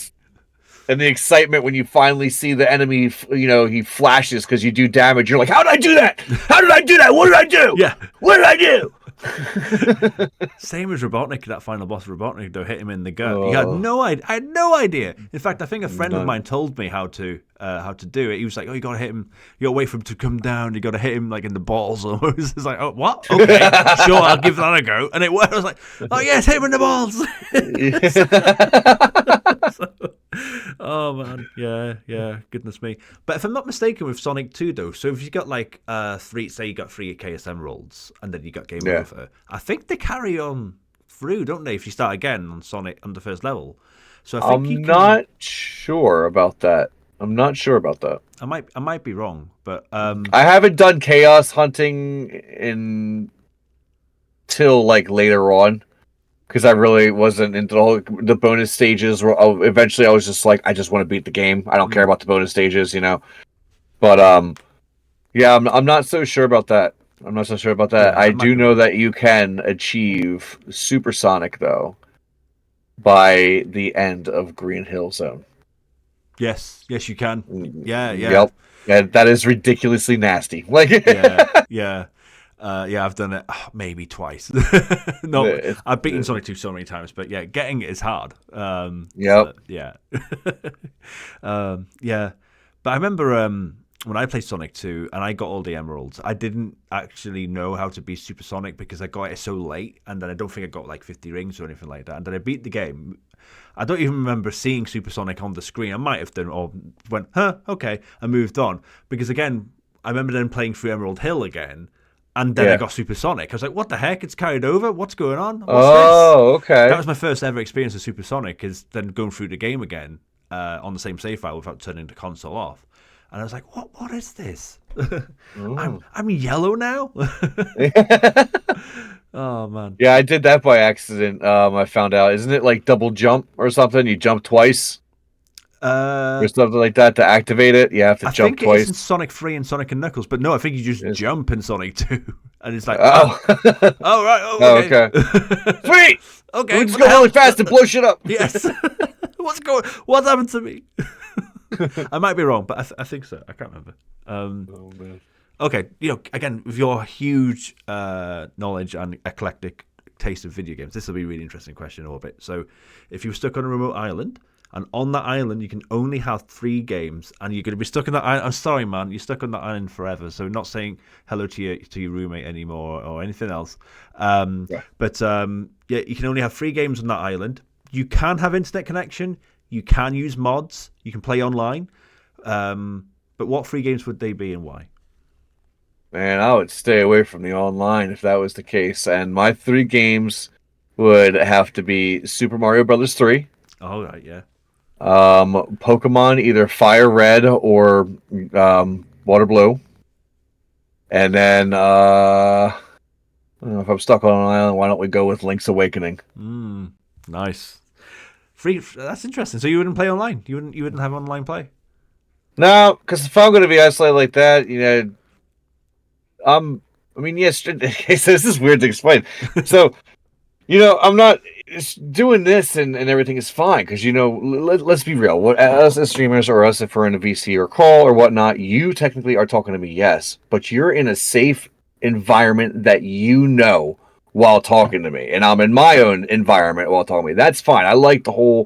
And the excitement when you finally see the enemy, he flashes because you do damage. You're like, how did I do that? How did I do that? What did I do? Yeah. What did I do? Same as Robotnik, that final boss Robotnik, though, hit him in the gut. I had no idea. In fact, I think a friend of mine told me how to do it. He was like, "Oh, you gotta hit him. You gotta wait for him to come down. You gotta hit him like in the balls almost." It's like, "Oh, what? Okay, sure, I'll give that a go." And it worked. I was like, "Oh yes, hit him in the balls." Oh man, yeah, goodness me. But if I'm not mistaken, with Sonic 2 though, so if you got like say you got 3 KS Emeralds and then you got game over, I think they carry on through, don't they? If you start again on Sonic on the first level, so I think not sure about that. I'm not sure about that. I might be wrong, but I haven't done chaos hunting till like later on. Because I really wasn't into the bonus stages. Eventually, I was just like, I just want to beat the game. I don't care about the bonus stages, But yeah, I'm not so sure about that. Yeah, I do know that you can achieve Supersonic though by the end of Green Hill Zone. Yes, you can. Yeah. Yep. And that is ridiculously nasty. Like, yeah. I've done it maybe twice. No, I've beaten Sonic 2 so many times, but yeah, getting it is hard. Yep. Yeah. Yeah. But I remember when I played Sonic 2 and I got all the emeralds, I didn't actually know how to be Supersonic because I got it so late, and then I don't think I got like 50 rings or anything like that. And then I beat the game. I don't even remember seeing Supersonic on the screen. I might have done, or went, okay, and moved on. Because again, I remember then playing through Emerald Hill again. And then I got Supersonic. I was like, what the heck? It's carried over? What's going on? What's this? Okay. That was my first ever experience of Supersonic, is then going through the game again on the same save file without turning the console off. And I was like, what is this? I'm yellow now? Oh, man. Yeah, I did that by accident. I found out. Isn't it like double jump or something? You jump twice? Or something like that to activate it. You have to jump twice. I think it's in Sonic 3 and Sonic and Knuckles, but no, I think you just jump in Sonic 2. And it's like, right. Okay. Sweet! Okay. Let's go really fast and blow shit up. Yes. What's happened to me? I might be wrong, but I think so. I can't remember. Man. Okay, again, with your huge knowledge and eclectic taste of video games, this will be a really interesting question, Orbit. So, if you were stuck on a remote island, and on that island you can only have 3 games, and you're going to be stuck on that island. I'm sorry, man, you're stuck on that island forever. So, not saying hello to your roommate anymore or anything else. But you can only have 3 games on that island. You can have internet connection. You can use mods. You can play online. But what 3 games would they be and why? Man, I would stay away from the online if that was the case. And my 3 games would have to be Super Mario Brothers 3. Oh, right, yeah. Pokemon, either Fire Red or Water Blue. And then If I'm stuck on an island, why don't we go with Link's Awakening? Nice. Free. That's interesting. So you wouldn't play online? You wouldn't have online play? No, because if I'm going to be isolated like that, I mean, yes. This is weird to explain. So, I'm not doing this and everything is fine because let's be real. What us as streamers or us if we're in a VC or call or whatnot, you technically are talking to me, yes, but you're in a safe environment that while talking to me, and I'm in my own environment while talking to me. That's fine. I like the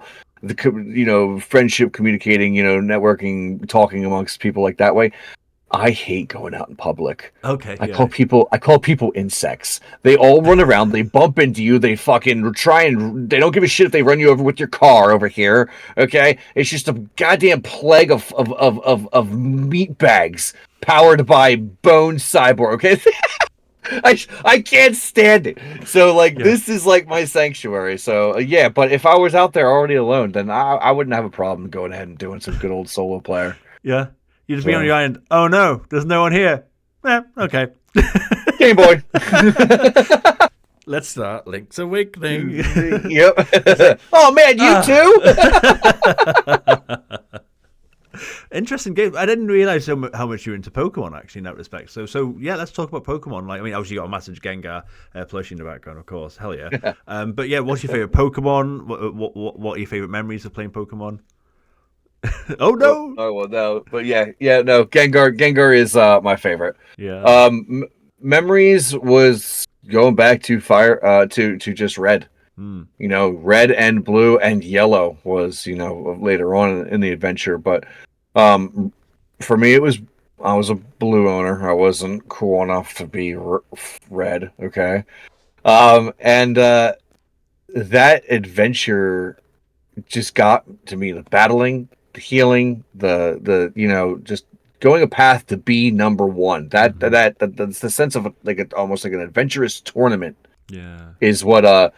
friendship, communicating, networking, talking amongst people like that way. I hate going out in public. Okay. I call people insects. They all run around, they bump into you, they fucking they don't give a shit if they run you over with your car over here. Okay? It's just a goddamn plague of meat bags powered by Bone Cyborg. Okay? I can't stand it. So this is like my sanctuary. So but if I was out there already alone, then I wouldn't have a problem going ahead and doing some good old solo player. Yeah. You just be on your island. Oh no, there's no one here. Okay. Game Boy. Let's start Link's Awakening. Yep. Oh man, you too? Interesting game. I didn't realize how much you're into Pokemon actually in that respect. So yeah, let's talk about Pokemon. Obviously you got a massive Gengar plushie in the background, of course. Hell yeah. But yeah, what's your favorite Pokemon? What are your favorite memories of playing Pokemon? Oh no! Oh well, no, but no. Gengar is my favorite. Yeah. Memories was going back to to just Red. Red and blue and yellow was later on in the adventure. But for me, I was a blue owner. I wasn't cool enough to be red. Okay, and that adventure just got to me. The battling, the healing, the just going a path to be number one. That's the sense of almost like an adventurous tournament. Yeah, is what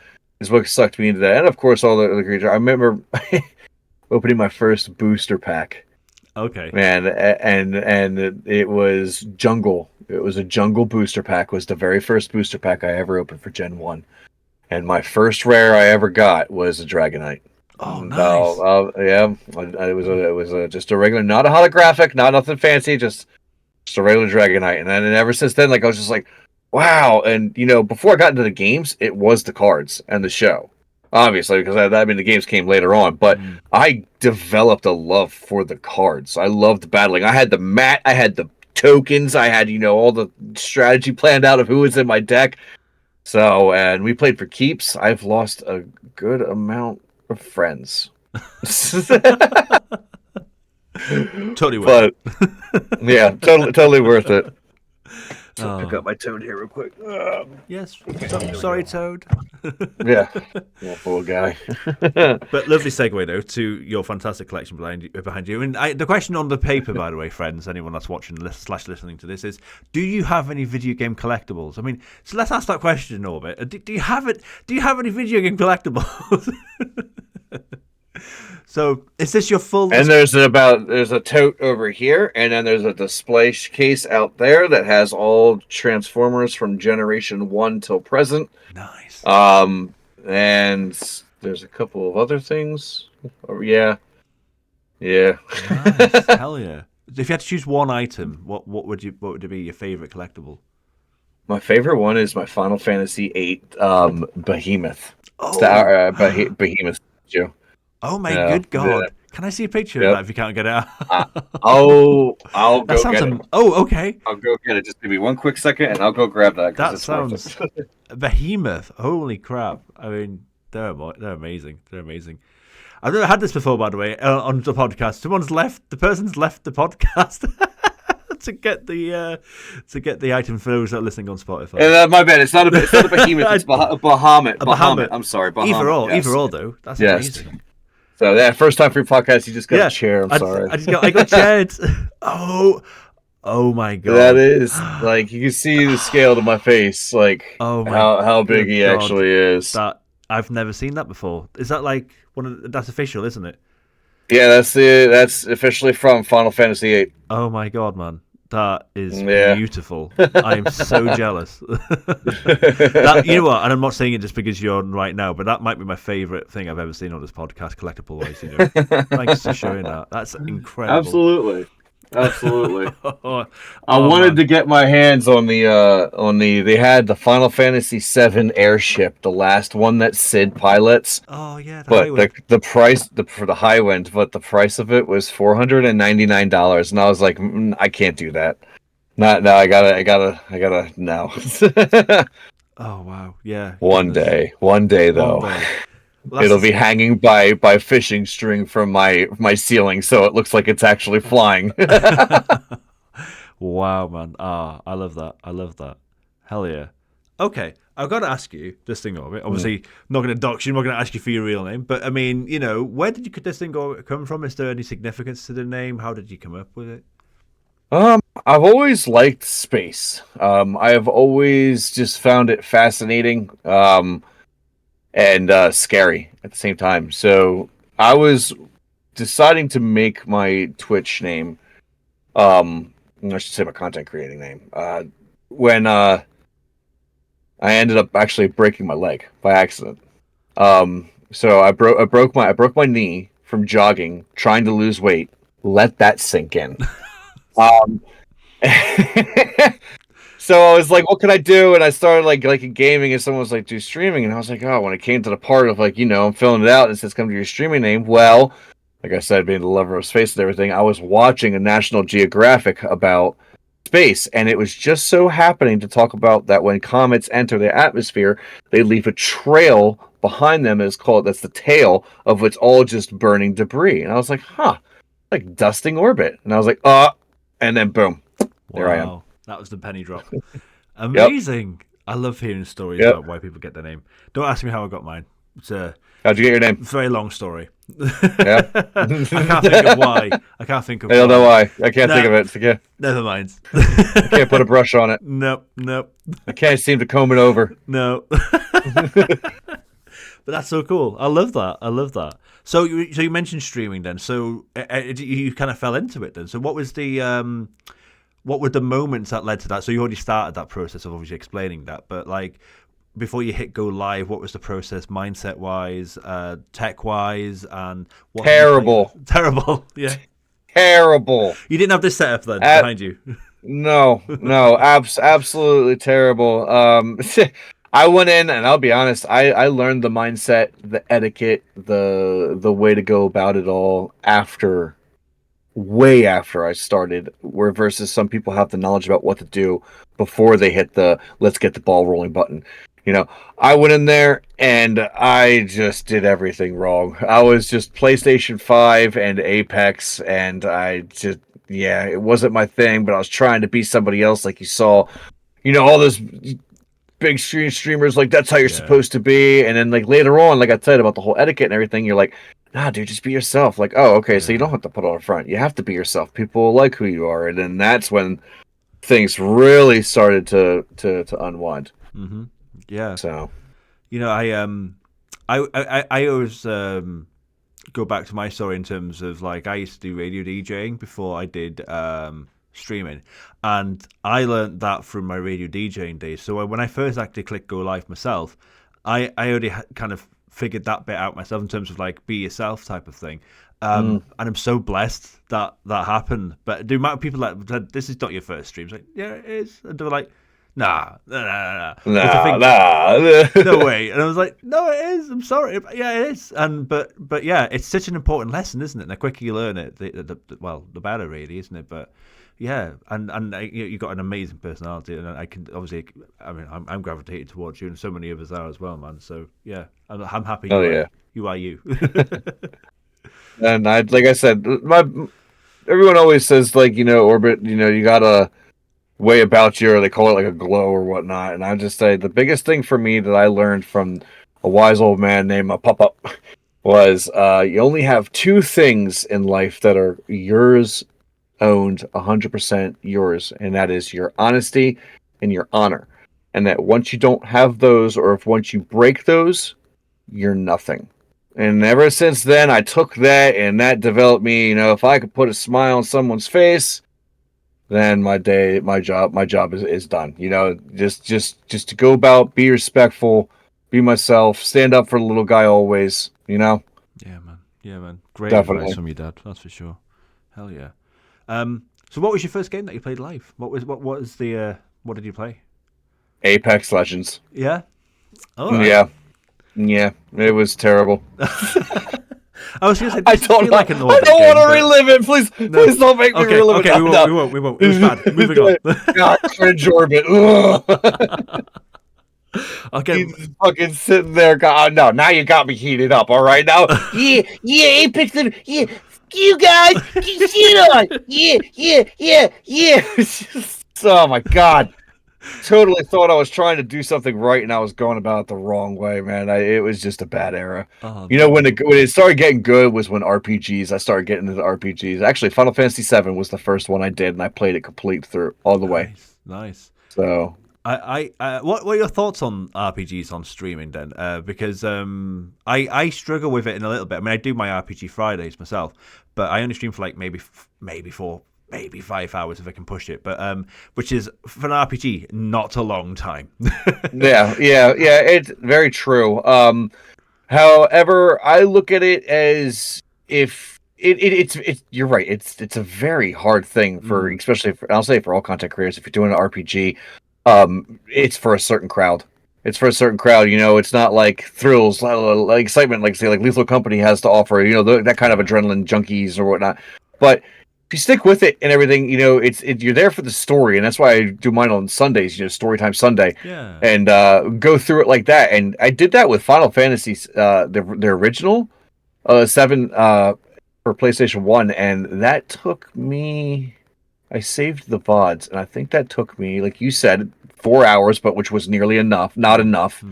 sucked me into that. And of course all the creatures. I remember opening my first booster pack. Okay. Man, and it was jungle. It was a jungle booster pack. Was the very first booster pack I ever opened for Gen 1. And my first rare I ever got was a Dragonite. Oh, nice. Yeah, it was just a regular, not a holographic, not nothing fancy, just a regular Dragonite. And then ever since then, I was just like, wow. And before I got into the games, it was the cards and the show, obviously, because the games came later on. But I developed a love for the cards. I loved battling. I had the mat, I had the tokens, I had all the strategy planned out of who was in my deck. So, and we played for keeps. I've lost a good amount of friends. Totally worth it. Yeah, totally worth it. So pick up my Toad here real quick. Yes, sorry, Toad. Yeah, poor guy. But lovely segue though to your fantastic collection behind you. And the question on the paper, by the way, friends, anyone that's watching / listening to this is: do you have any video game collectibles? I mean, so let's ask that question, Orbit. Do you have it? Do you have any video game collectibles? So, is this your full? And there's a tote over here, and then there's a display case out there that has all Transformers from Generation 1 till present. Nice. And there's a couple of other things. Oh, yeah. Nice. Hell yeah! If you had to choose one item, what would it be your favorite collectible? My favorite one is my Final Fantasy VIII Behemoth. Oh. Behemoth statue. Oh my good God! Yeah. Can I see a picture of that if you can't get it out? I'll go get it. Oh, okay. I'll go get it. Just give me one quick second, and I'll go grab that. That sounds Behemoth. Holy crap! I mean, they're amazing. They're amazing. I've never had this before, by the way, on the podcast. The person's left the podcast to get the item for those that are listening on Spotify. My bad. It's not a Behemoth. It's Bahamut. Bahamut. I'm sorry. Bahamut. Either or though. That's amazing. So first time for your podcast, you just got a chair. I'm sorry. I got chaired. Oh my God. That is you can see the scale to my face, how big he actually is. That I've never seen that before. Is that that's official, isn't it? Yeah, that's officially from Final Fantasy VIII. Oh my God, man. That is beautiful. I am so jealous. That, you know what? And I'm not saying it just because you're on right now, but that might be my favorite thing I've ever seen on this podcast, collectible wise. You know, thanks for showing that. That's incredible. Absolutely. I wanted to get my hands on the they had the Final Fantasy VII airship, the last one that Sid pilots. Oh yeah, but the price for the high wind, but the price of it was $499, and I was like, I can't do that. Not now. I gotta no. Oh wow, yeah. One day though. One day. Well, it'll be hanging by fishing string from my ceiling, so it looks like it's actually flying. Wow, man! I love that. Hell yeah. Okay, I've got to ask you, DustingOrbit. Obviously, not going to dox you. I'm not going to ask you for your real name, but I mean, you know, where did DustingOrbit come from? Is there any significance to the name? How did you come up with it? I've always liked space. I have always just found it fascinating. And scary at the same time. So I was deciding to make my Twitch name, I should say my content creating name, when I ended up actually breaking my leg by accident. So I broke my knee from jogging, trying to lose weight. Let that sink in. So I was like, what can I do? And I started like gaming, and someone was like, do streaming. And I was like, oh, when it came to the part of like, you know, I'm filling it out and it says come to your streaming name. Well, like I said, being the lover of space and everything, I was watching a National Geographic about space, and it was just so happening to talk about that when comets enter the atmosphere, they leave a trail behind them, that's the tail of what's all just burning debris. And I was like, like DustingOrbit. And I was like, and then boom, there I am. That was the penny drop. Amazing. Yep. I love hearing stories about why people get their name. Don't ask me how I got mine. It's how'd you get your name? Very long story. Yeah. I can't think of why. I don't know why. I can't think of it. So never mind. I can't put a brush on it. Nope. I can't seem to comb it over. No. But that's so cool. I love that. So you mentioned streaming then. So you kind of fell into it then. So what was the what were the moments that led to that? So you already started that process of obviously explaining that, but like before you hit go live, what was the process mindset wise, tech wise, and what? Terrible. Yeah. Terrible. You didn't have this setup then behind you. No, absolutely terrible. I went in, and I'll be honest, I learned the mindset, the etiquette, the way to go about it all way after I started, where versus some people have the knowledge about what to do before they hit the let's get the ball rolling button. You know, I went in there and I just did everything wrong. I was just PlayStation 5 and Apex, and I just, it wasn't my thing, but I was trying to be somebody else, like you saw, you know, all those big streamers, like that's how you're supposed to be. And then like later on, like I said about the whole etiquette and everything, you're like, nah, dude, just be yourself. Like, oh, okay, so you don't have to put on a front. You have to be yourself. People will like who you are. And then that's when things really started to unwind. Mm-hmm. Yeah. So, you know, I always go back to my story in terms of like I used to do radio DJing before I did streaming, and I learned that from my radio DJing days. So when I first actually clicked go live myself, I already kind of figured that bit out myself in terms of like be yourself type of thing. And I'm so blessed that happened. But the amount of people that said, this is not your first stream, it's like, yeah, it is. And they were like, nah. Nah. No way. And I was like, no, it is. I'm sorry. Yeah, it is. And but yeah, it's such an important lesson, isn't it? And the quicker you learn it, the better, really, isn't it? But yeah, and you got an amazing personality, and I can obviously, I mean, I'm gravitated towards you, and so many others are as well, man. So yeah, I'm happy. You are you. And like I said, everyone always says like, you know, Orbit, you know, you got a way about you, or they call it like a glow or whatnot. And I just say the biggest thing for me that I learned from a wise old man named Pop-Up was you only have two things in life that are yours, owned 100% yours, and that is your honesty and your honor. And that once you don't have those, or if once you break those, you're nothing. And ever since then, I took that, and that developed me. You know, if I could put a smile on someone's face, then my job is done. You know, just to go about, be respectful, be myself, stand up for the little guy always. You know. Yeah, man. Great Definitely. advice from your dad. That's for sure. Hell yeah. So what was your first game that you played live? What did you play? Apex Legends. Yeah. All right. Yeah. It was terrible. I was gonna say, I this don't feel know. like an I Orbit don't want game, to relive it. Please, no. please don't make me relive it. Okay, we won't. It was bad. Moving on. God, cringe Orbit. Okay. He's fucking sitting there. God, no, now you got me heated up. All right, now, yeah, Apex, yeah, you guys, get shit on, yeah. Oh my God, totally thought I was trying to do something right, and I was going about it the wrong way, man. It was just a bad era. Oh, You know, when it started getting good was when RPGs. I started getting into RPGs. Actually, Final Fantasy VII was the first one I did, and I played it complete through all the way. Nice. So. What are your thoughts on RPGs on streaming then? Because I struggle with it in a little bit. I mean, I do my RPG Fridays myself, but I only stream for like maybe 4, maybe 5 hours if I can push it. But which is for an RPG not a long time. Yeah. It's very true. However, I look at it as if it's you're right. It's a very hard thing for, especially for, I'll say for all content creators. If you're doing an RPG, it's for a certain crowd. It's for a certain crowd. You know, it's not like thrills, like excitement, like say like Lethal Company has to offer. You know, that kind of adrenaline junkies or whatnot. But if you stick with it and everything, you know, you're there for the story, and that's why I do mine on Sundays. You know, Storytime Sunday, and go through it like that. And I did that with Final Fantasy, the original 7 for PlayStation 1, and that took me. I saved the VODs, and I think that took me, like you said, 4 hours, but which was nearly enough, not enough.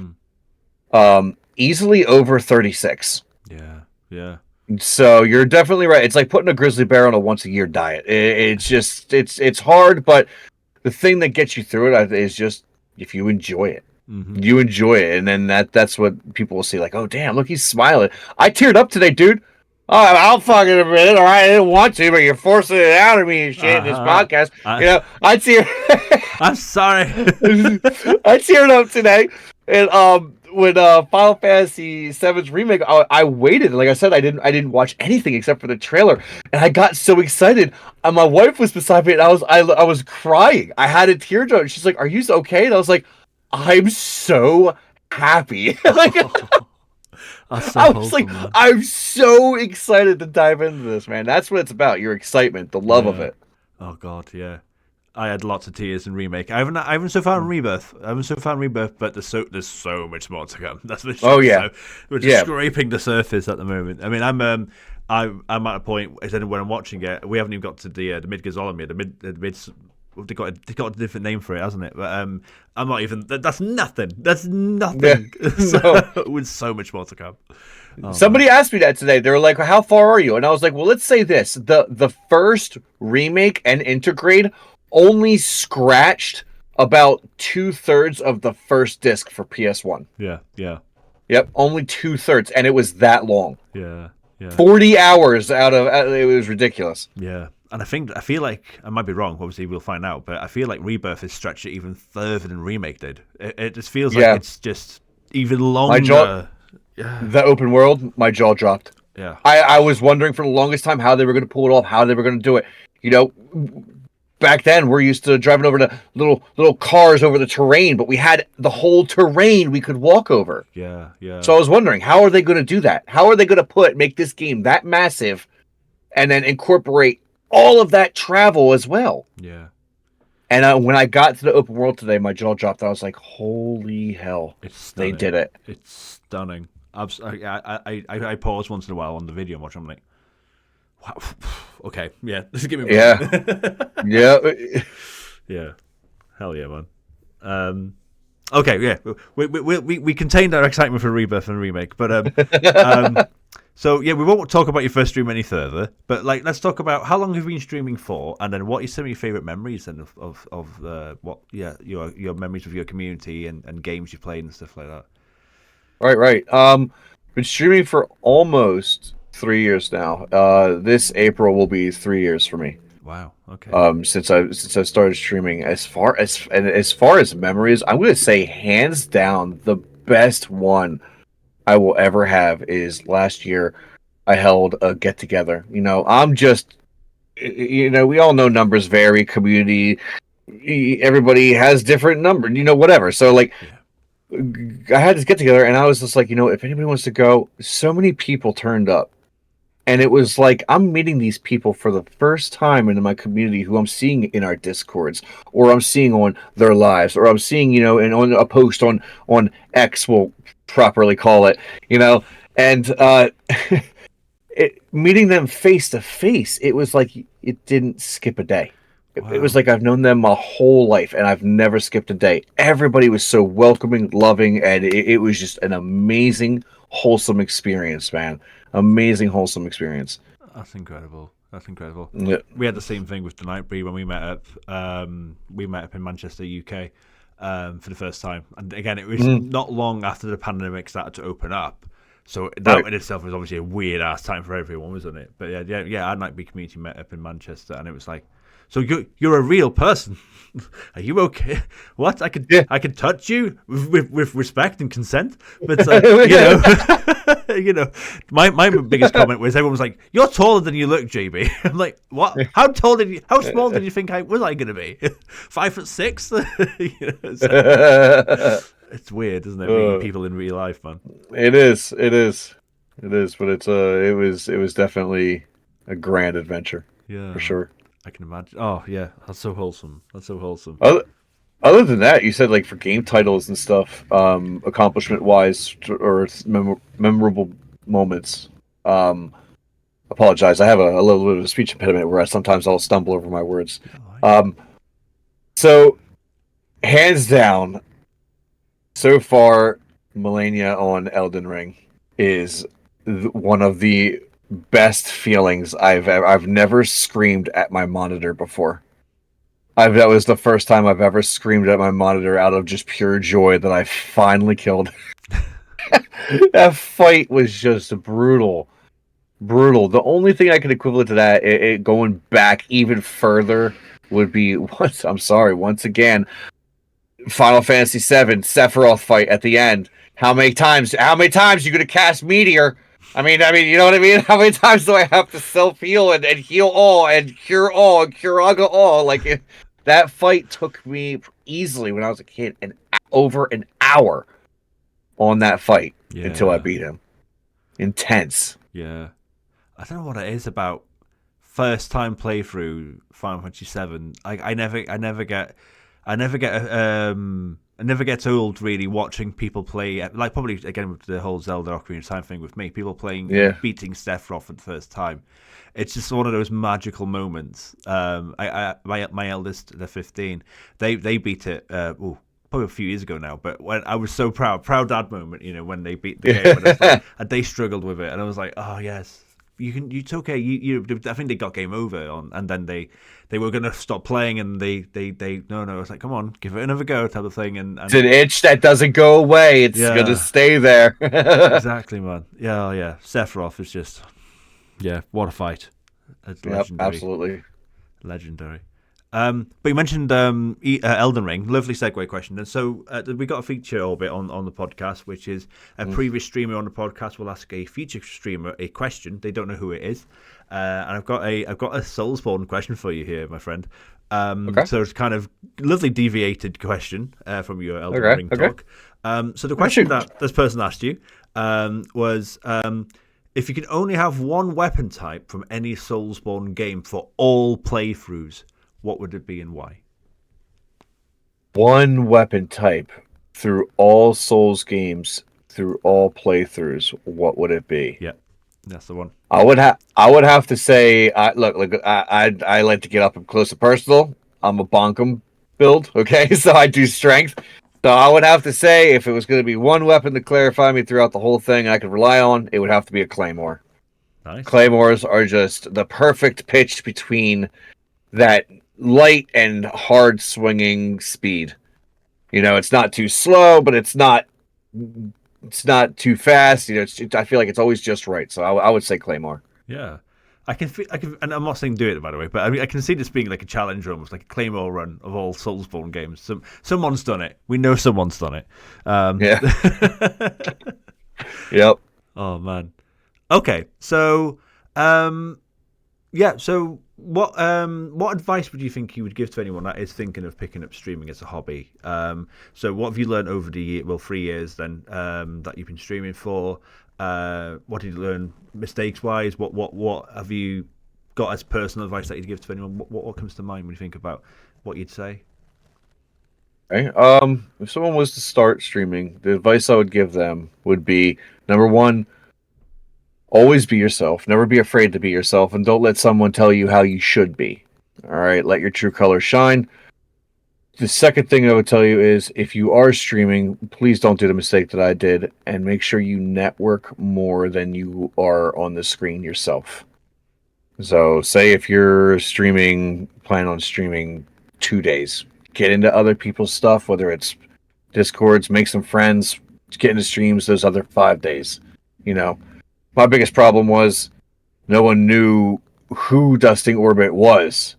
Easily over 36. Yeah. So you're definitely right. It's like putting a grizzly bear on a once-a-year diet. It's hard, but the thing that gets you through it is just if you enjoy it. You enjoy it, and then that's what people will see. Like, oh damn, look, he's smiling. I teared up today, dude. Oh, I'll fucking admit it. All right, I didn't want to, but you're forcing it out of me and shit in this podcast. You know, I tear. I'm sorry. I teared up today, and when Final Fantasy VII's remake, I waited. Like I said, I didn't watch anything except for the trailer, and I got so excited. And my wife was beside me, and I was crying. I had a teardrop. And she's like, "Are you okay?" And I was like, "I'm so happy." Like. I was like, man. I'm so excited to dive into this, man. That's what it's about. Your excitement, the love of it. Oh God, yeah. I had lots of tears in remake. I haven't so far in Rebirth. But there's so much more to come. That's the we're just scraping the surface at the moment. I mean, I'm at a point as when I'm watching it. We haven't even got to the Midgazolomir, the mid. They got a different name for it, hasn't it? But I'm not even. That's nothing. That's nothing. No. With so much more to come. Somebody asked me that today. They were like, "How far are you?" And I was like, "Well, let's say this: the first remake and integrate only scratched about 2/3 of the first disc for PS1. Yeah. Yep, only 2/3, and it was that long. Yeah. 40 hours out of it was ridiculous. Yeah. And I feel like, I might be wrong, obviously we'll find out, but I feel like Rebirth has stretched it even further than Remake did. It just feels like it's just even longer. The open world, my jaw dropped. Yeah. I was wondering for the longest time how they were going to pull it off, how they were going to do it. You know, back then we're used to driving over to little cars over the terrain, but we had the whole terrain we could walk over. Yeah. So I was wondering, how are they going to do that? How are they going to make this game that massive and then incorporate all of that travel as well? Yeah. And when I got to the open world today, my jaw dropped. I was like, "Holy hell!" They did it. It's stunning. I pause once in a while on the video and watch. I'm like, wow. Okay, yeah, give me. Yeah. Hell yeah, man. Okay, yeah, we contained our excitement for Rebirth and Remake, but so yeah, we won't talk about your first stream any further. But like, let's talk about how long you've been streaming for, and then what are some of your favorite memories and of your memories of your community and games you played and stuff like that. Right. Been streaming for almost 3 years now. This April will be 3 years for me. Wow. Okay. Since I started streaming. As far as memories, I'm gonna say hands down the best one I will ever have is last year. I held a get together. We all know numbers vary. Community, everybody has different numbers. Whatever. So like, Yeah. I had this get together, and I was just like, if anybody wants to go, so many people turned up. And it was like I'm meeting these people for the first time in my community who I'm seeing in our discords, or I'm seeing on their lives, or I'm seeing, on a post on X, we'll properly call it, and meeting them face to face, it was like it didn't skip a day. It was Wow. like I've known them my whole life, and I've never skipped a day. Everybody was so welcoming, loving, and it was just an amazing, wholesome experience, man. Amazing, wholesome experience. That's incredible. That's incredible. Yeah. We had the same thing with the Nightbreed when we met up. We met up in Manchester, UK, for the first time. And again, it was not long after the pandemic started to open up. So that in itself was obviously a weird ass time for everyone, wasn't it? But yeah, our Nightbreed community met up in Manchester, and it was like, so you're a real person. Are you okay? What? I could touch you with respect and consent, but my biggest comment was everyone was like, "You're taller than you look, JB." I'm like, "What? How small did you think I was going to be? 5'6"? It's weird, isn't it? Meeting people in real life, man. It is, but it was definitely a grand adventure. Yeah, for sure. I can imagine. Oh yeah, that's so wholesome. Other than that, you said like for game titles and stuff, accomplishment wise or memorable moments. Apologize, I have a little bit of a speech impediment where sometimes I'll stumble over my words. So hands down, so far, Millennia on Elden Ring is one of the best feelings I've never screamed at my monitor before. That was the first time I've ever screamed at my monitor out of just pure joy that I finally killed. That fight was just brutal. The only thing I could equivalent to that, it going back even further, would be once again, Final Fantasy VII Sephiroth fight at the end. How many times you gonna cast Meteor? I mean, you know what I mean? How many times do I have to self-heal and heal all and cure all and Curaga all? Like, that fight took me easily when I was a kid over an hour on that fight until I beat him. Intense. Yeah. I don't know what it is about first time playthrough Final Fantasy VII. I never get old really watching people play, like probably again with the whole Zelda Ocarina of Time thing with me, people playing beating Sephiroth for the first time. It's just one of those magical moments. My eldest, they're 15, they beat it probably a few years ago now, but when I was so proud dad moment, when they beat the game and they struggled with it, and I was like, oh yes, it's okay. I think they got game over and then they were gonna stop playing, and they no. I was like, come on, give it another go, type of thing. And it's an itch that doesn't go away. It's gonna stay there. Exactly, man. Yeah. Sephiroth is just, what a fight. It's legendary. Absolutely legendary. But you mentioned Elden Ring. Lovely segue question. And so we got a feature orbit on the podcast, which is a previous streamer on the podcast will ask a future streamer a question. They don't know who it is, and I've got a Soulsborne question for you here, my friend. So it's kind of lovely deviated question from your Elden Ring talk. So the question that this person asked you was, if you could only have one weapon type from any Soulsborne game for all playthroughs, what would it be and why? One weapon type through all Souls games, through all playthroughs, what would it be? Yeah, that's the one. I would have to say, I like to get up close and personal. I'm a bonkum build, okay? So I do strength. So I would have to say, if it was going to be one weapon to clarify me throughout the whole thing I could rely on, it would have to be a claymore. Nice. Claymores are just the perfect pitch between that light and hard swinging speed. It's not too slow, but it's not too fast. I feel like it's always just right. So I would say Claymore. Yeah. and I'm not saying do it by the way, but I mean I can see this being like a challenge, almost like a Claymore run of all Soulsborne games. Someone's done it. We know someone's done it. Yeah. Yep. Oh man. Okay, so yeah. So what advice would you think you would give to anyone that is thinking of picking up streaming as a hobby? So what have you learned over the 3 years then that you've been streaming for? What did you learn mistakes wise? What have you got as personal advice that you'd give to anyone? What comes to mind when you think about what you'd say? Okay. If someone was to start streaming, the advice I would give them would be, number one, always be yourself. Never be afraid to be yourself, and don't let someone tell you how you should be. All right, let your true colors shine. The second thing I would tell you is, if you are streaming, please don't do the mistake that I did, and make sure you network more than you are on the screen yourself. So, say if you're plan on streaming 2 days, get into other people's stuff, whether it's Discords, make some friends, get into streams those other 5 days. My biggest problem was no one knew who DustingOrbit was.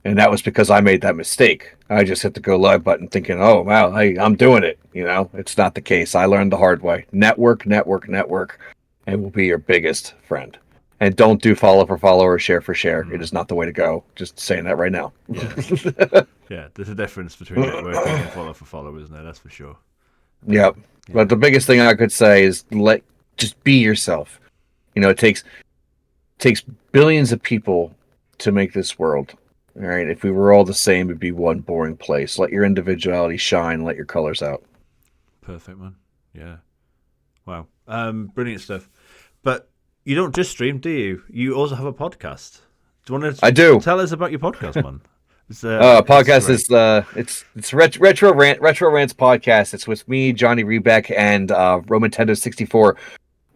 And that was because I made that mistake. I just hit the go live button thinking, oh, wow, I'm doing it. It's not the case. I learned the hard way. Network, and will be your biggest friend. And don't do follow for follow or share for share. Mm-hmm. It is not the way to go. Just saying that right now. Yeah, yeah, there's a difference between networking and follow for follow, isn't there? That's for sure. Yep. Yeah. But the biggest thing I could say is just be yourself. It takes billions of people to make this world. All right. If we were all the same, it'd be one boring place. Let your individuality shine. Let your colors out. Perfect, man. Yeah. Wow. Brilliant stuff. But you don't just stream, do you? You also have a podcast. Do you want to? I do. Tell us about your podcast, man. Podcast is it's Retro Rants podcast. It's with me, Johnny Rebeck, and Roman Nintendo 64.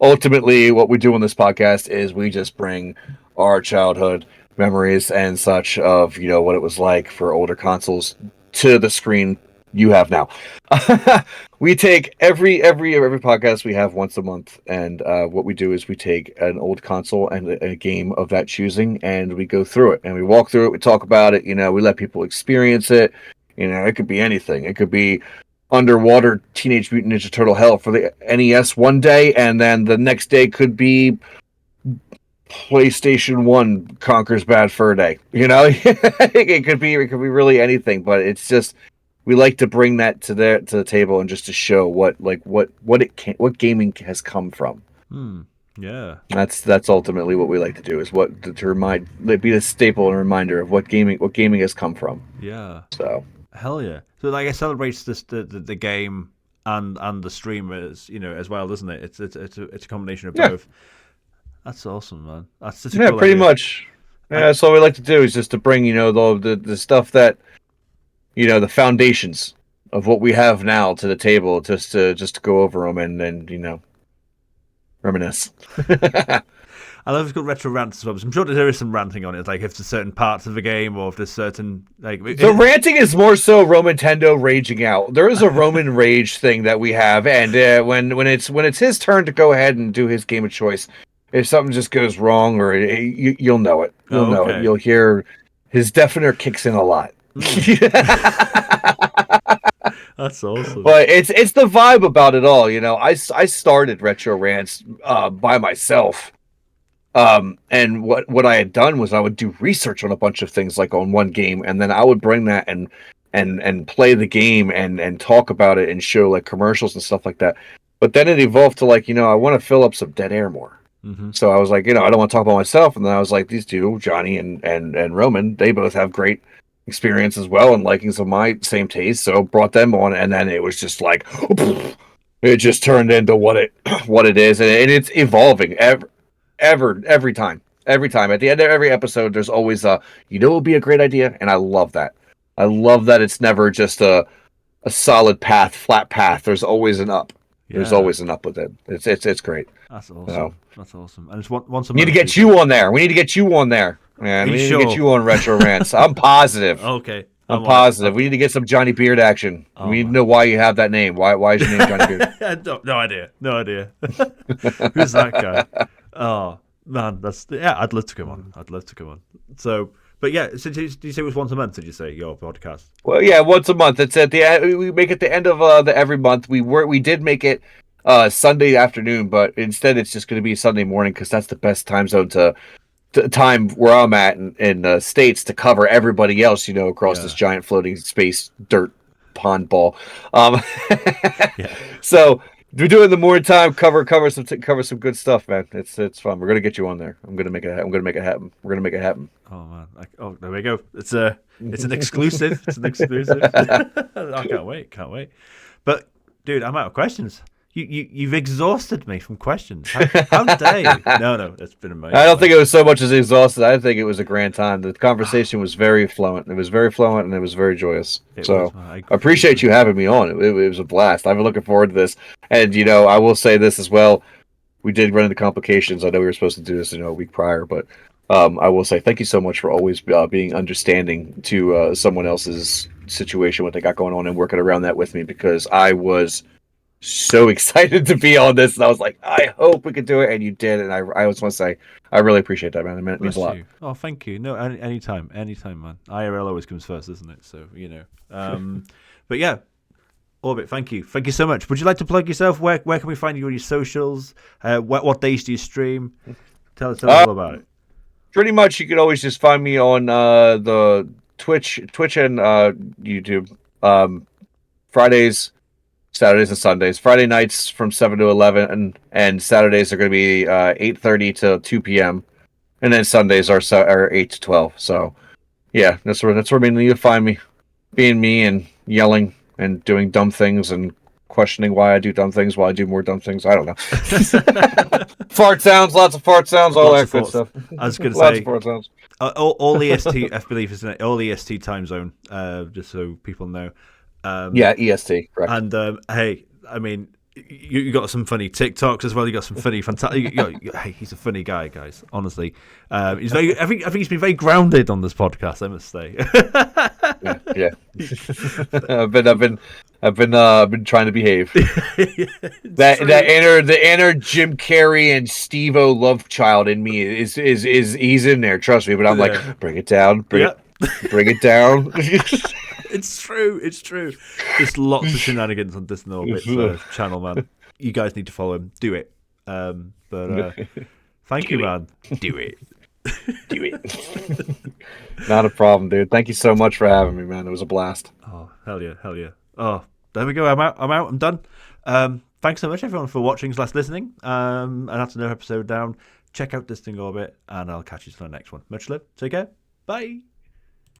Ultimately, what we do on this podcast is we just bring our childhood memories and such of what it was like for older consoles to the screen you have now. We take every podcast we have once a month, and what we do is we take an old console and a game of that choosing, and we go through it and we walk through it. We talk about it. We let people experience it. It could be anything. It could be underwater Teenage Mutant Ninja Turtle hell for the NES one day, and then the next day could be PlayStation 1 Conquers Bad Fur Day. It could be really anything, but it's just we like to bring that to the table and just to show what gaming has come from. Yeah, that's ultimately what we like to do, is to remind, be a staple and reminder of what gaming has come from. Yeah. So hell yeah. So it celebrates the game and the streamers, as well, doesn't it? It's a combination of both. That's awesome, man. That's such a cool pretty idea. much. Yeah, that's all we like to do, is just to bring the stuff that the foundations of what we have now to the table, just to go over them and reminisce. I love it's got retro rants as well. I'm sure there is some ranting on it, like if there's certain parts of the game or if there's certain the ranting is more so Roman Nintendo raging out. There is a Roman rage thing that we have, and when it's his turn to go ahead and do his game of choice, if something just goes wrong, or you'll know it. You'll know it. You'll hear his deafener kicks in a lot. That's awesome. But it's the vibe about it all. I started Retro Rants by myself. And what I had done was I would do research on a bunch of things, like on one game, and then I would bring that and play the game and talk about it and show like commercials and stuff like that. But then it evolved to I want to fill up some dead air more. Mm-hmm. So I was like, I don't want to talk about myself. And then I was like, these two, Johnny and Roman, they both have great experience as well and likings of my same taste. So brought them on, and then it was just like, it just turned into what it is, and it's evolving every time. At the end of every episode, there's always it would be a great idea, and I love that. I love that it's never just a solid path, flat path. There's always an up. Yeah. There's always an up with it. It's great. That's awesome. So, that's awesome. And it's once a month. We need to get you on there. We need to get you on there, man. We need to get you on Retro Rants. I'm positive. Okay. I'm positive. We need to get some Johnny Beard action. We need to know why you have that name. Why is your name Johnny Beard? No idea. Who's that guy? Oh, Man, I'd love to come on. I'd love to come on. So, but yeah, so did you say it was once a month? Did you say your podcast? Well, yeah, once a month. It's at the we make it the end of the every month. We did make it Sunday afternoon, but instead it's just going to be Sunday morning because that's the best time zone to time where I'm at in states to cover everybody else, across this giant floating space dirt pond ball. Yeah. So we're doing the morning time cover some good stuff, man. It's fun. We're gonna get you on there. I'm gonna make it happen. We're gonna make it happen. Oh man! There we go. It's an exclusive. It's an exclusive. I can't wait. But dude, I'm out of questions. You've exhausted me from questions. How dare you? No, it's been amazing. I don't think it was so much as exhausted. I think it was a grand time. The conversation was very fluent. It was very fluent and it was very joyous. I appreciate you having me on. It was a blast. I've been looking forward to this. And, I will say this as well. We did run into complications. I know we were supposed to do this, a week prior, but I will say thank you so much for always being understanding to someone else's situation, what they got going on, and working around that with me, because I was so excited to be on this, and I was like, I hope we could do it, and you did, and I just want to say I really appreciate that, man. It means a lot. Oh, thank you. No, anytime, man. IRL always comes first, isn't it? So but yeah, Orbit, thank you so much. Would you like to plug yourself? Where can we find you on your socials? What days do you stream? Tell us all about it. Pretty much, you can always just find me on the Twitch and YouTube. Fridays, Saturdays, and Sundays. Friday nights from 7 to 11, and Saturdays are going to be 8:30 to 2 p.m. And then Sundays are 8 to 12. So, yeah, that's where mainly you'll find me, being me and yelling and doing dumb things and questioning why I do dumb things while I do more dumb things. I don't know. Fart sounds, lots of fart sounds, all that good stuff. I was going to lots say, of fart sounds. All EST, I believe, isn't it? All EST time zone, just so people know. Yeah, EST, correct. And hey, I mean, you got some funny TikToks as well. You got some funny, fantastic. Hey, he's a funny guy, guys. Honestly, he's very. I think he's been very grounded on this podcast. I must say. Yeah. I've been trying to behave. The inner Jim Carrey and Steve-O love child in me is he's in there. Trust me. But I'm like, bring it down, bring it down. It's true. There's lots of shenanigans on DustingOrbit's channel, man. You guys need to follow him. Do it. But thank you, man. Do it. Not a problem, dude. Thank you so much for having me, man. It was a blast. Oh, hell yeah. Oh, there we go. I'm out. I'm done. Thanks so much, everyone, for watching / listening. And that's another episode down. Check out DustingOrbit, and I'll catch you to the next one. Much love. Take care. Bye.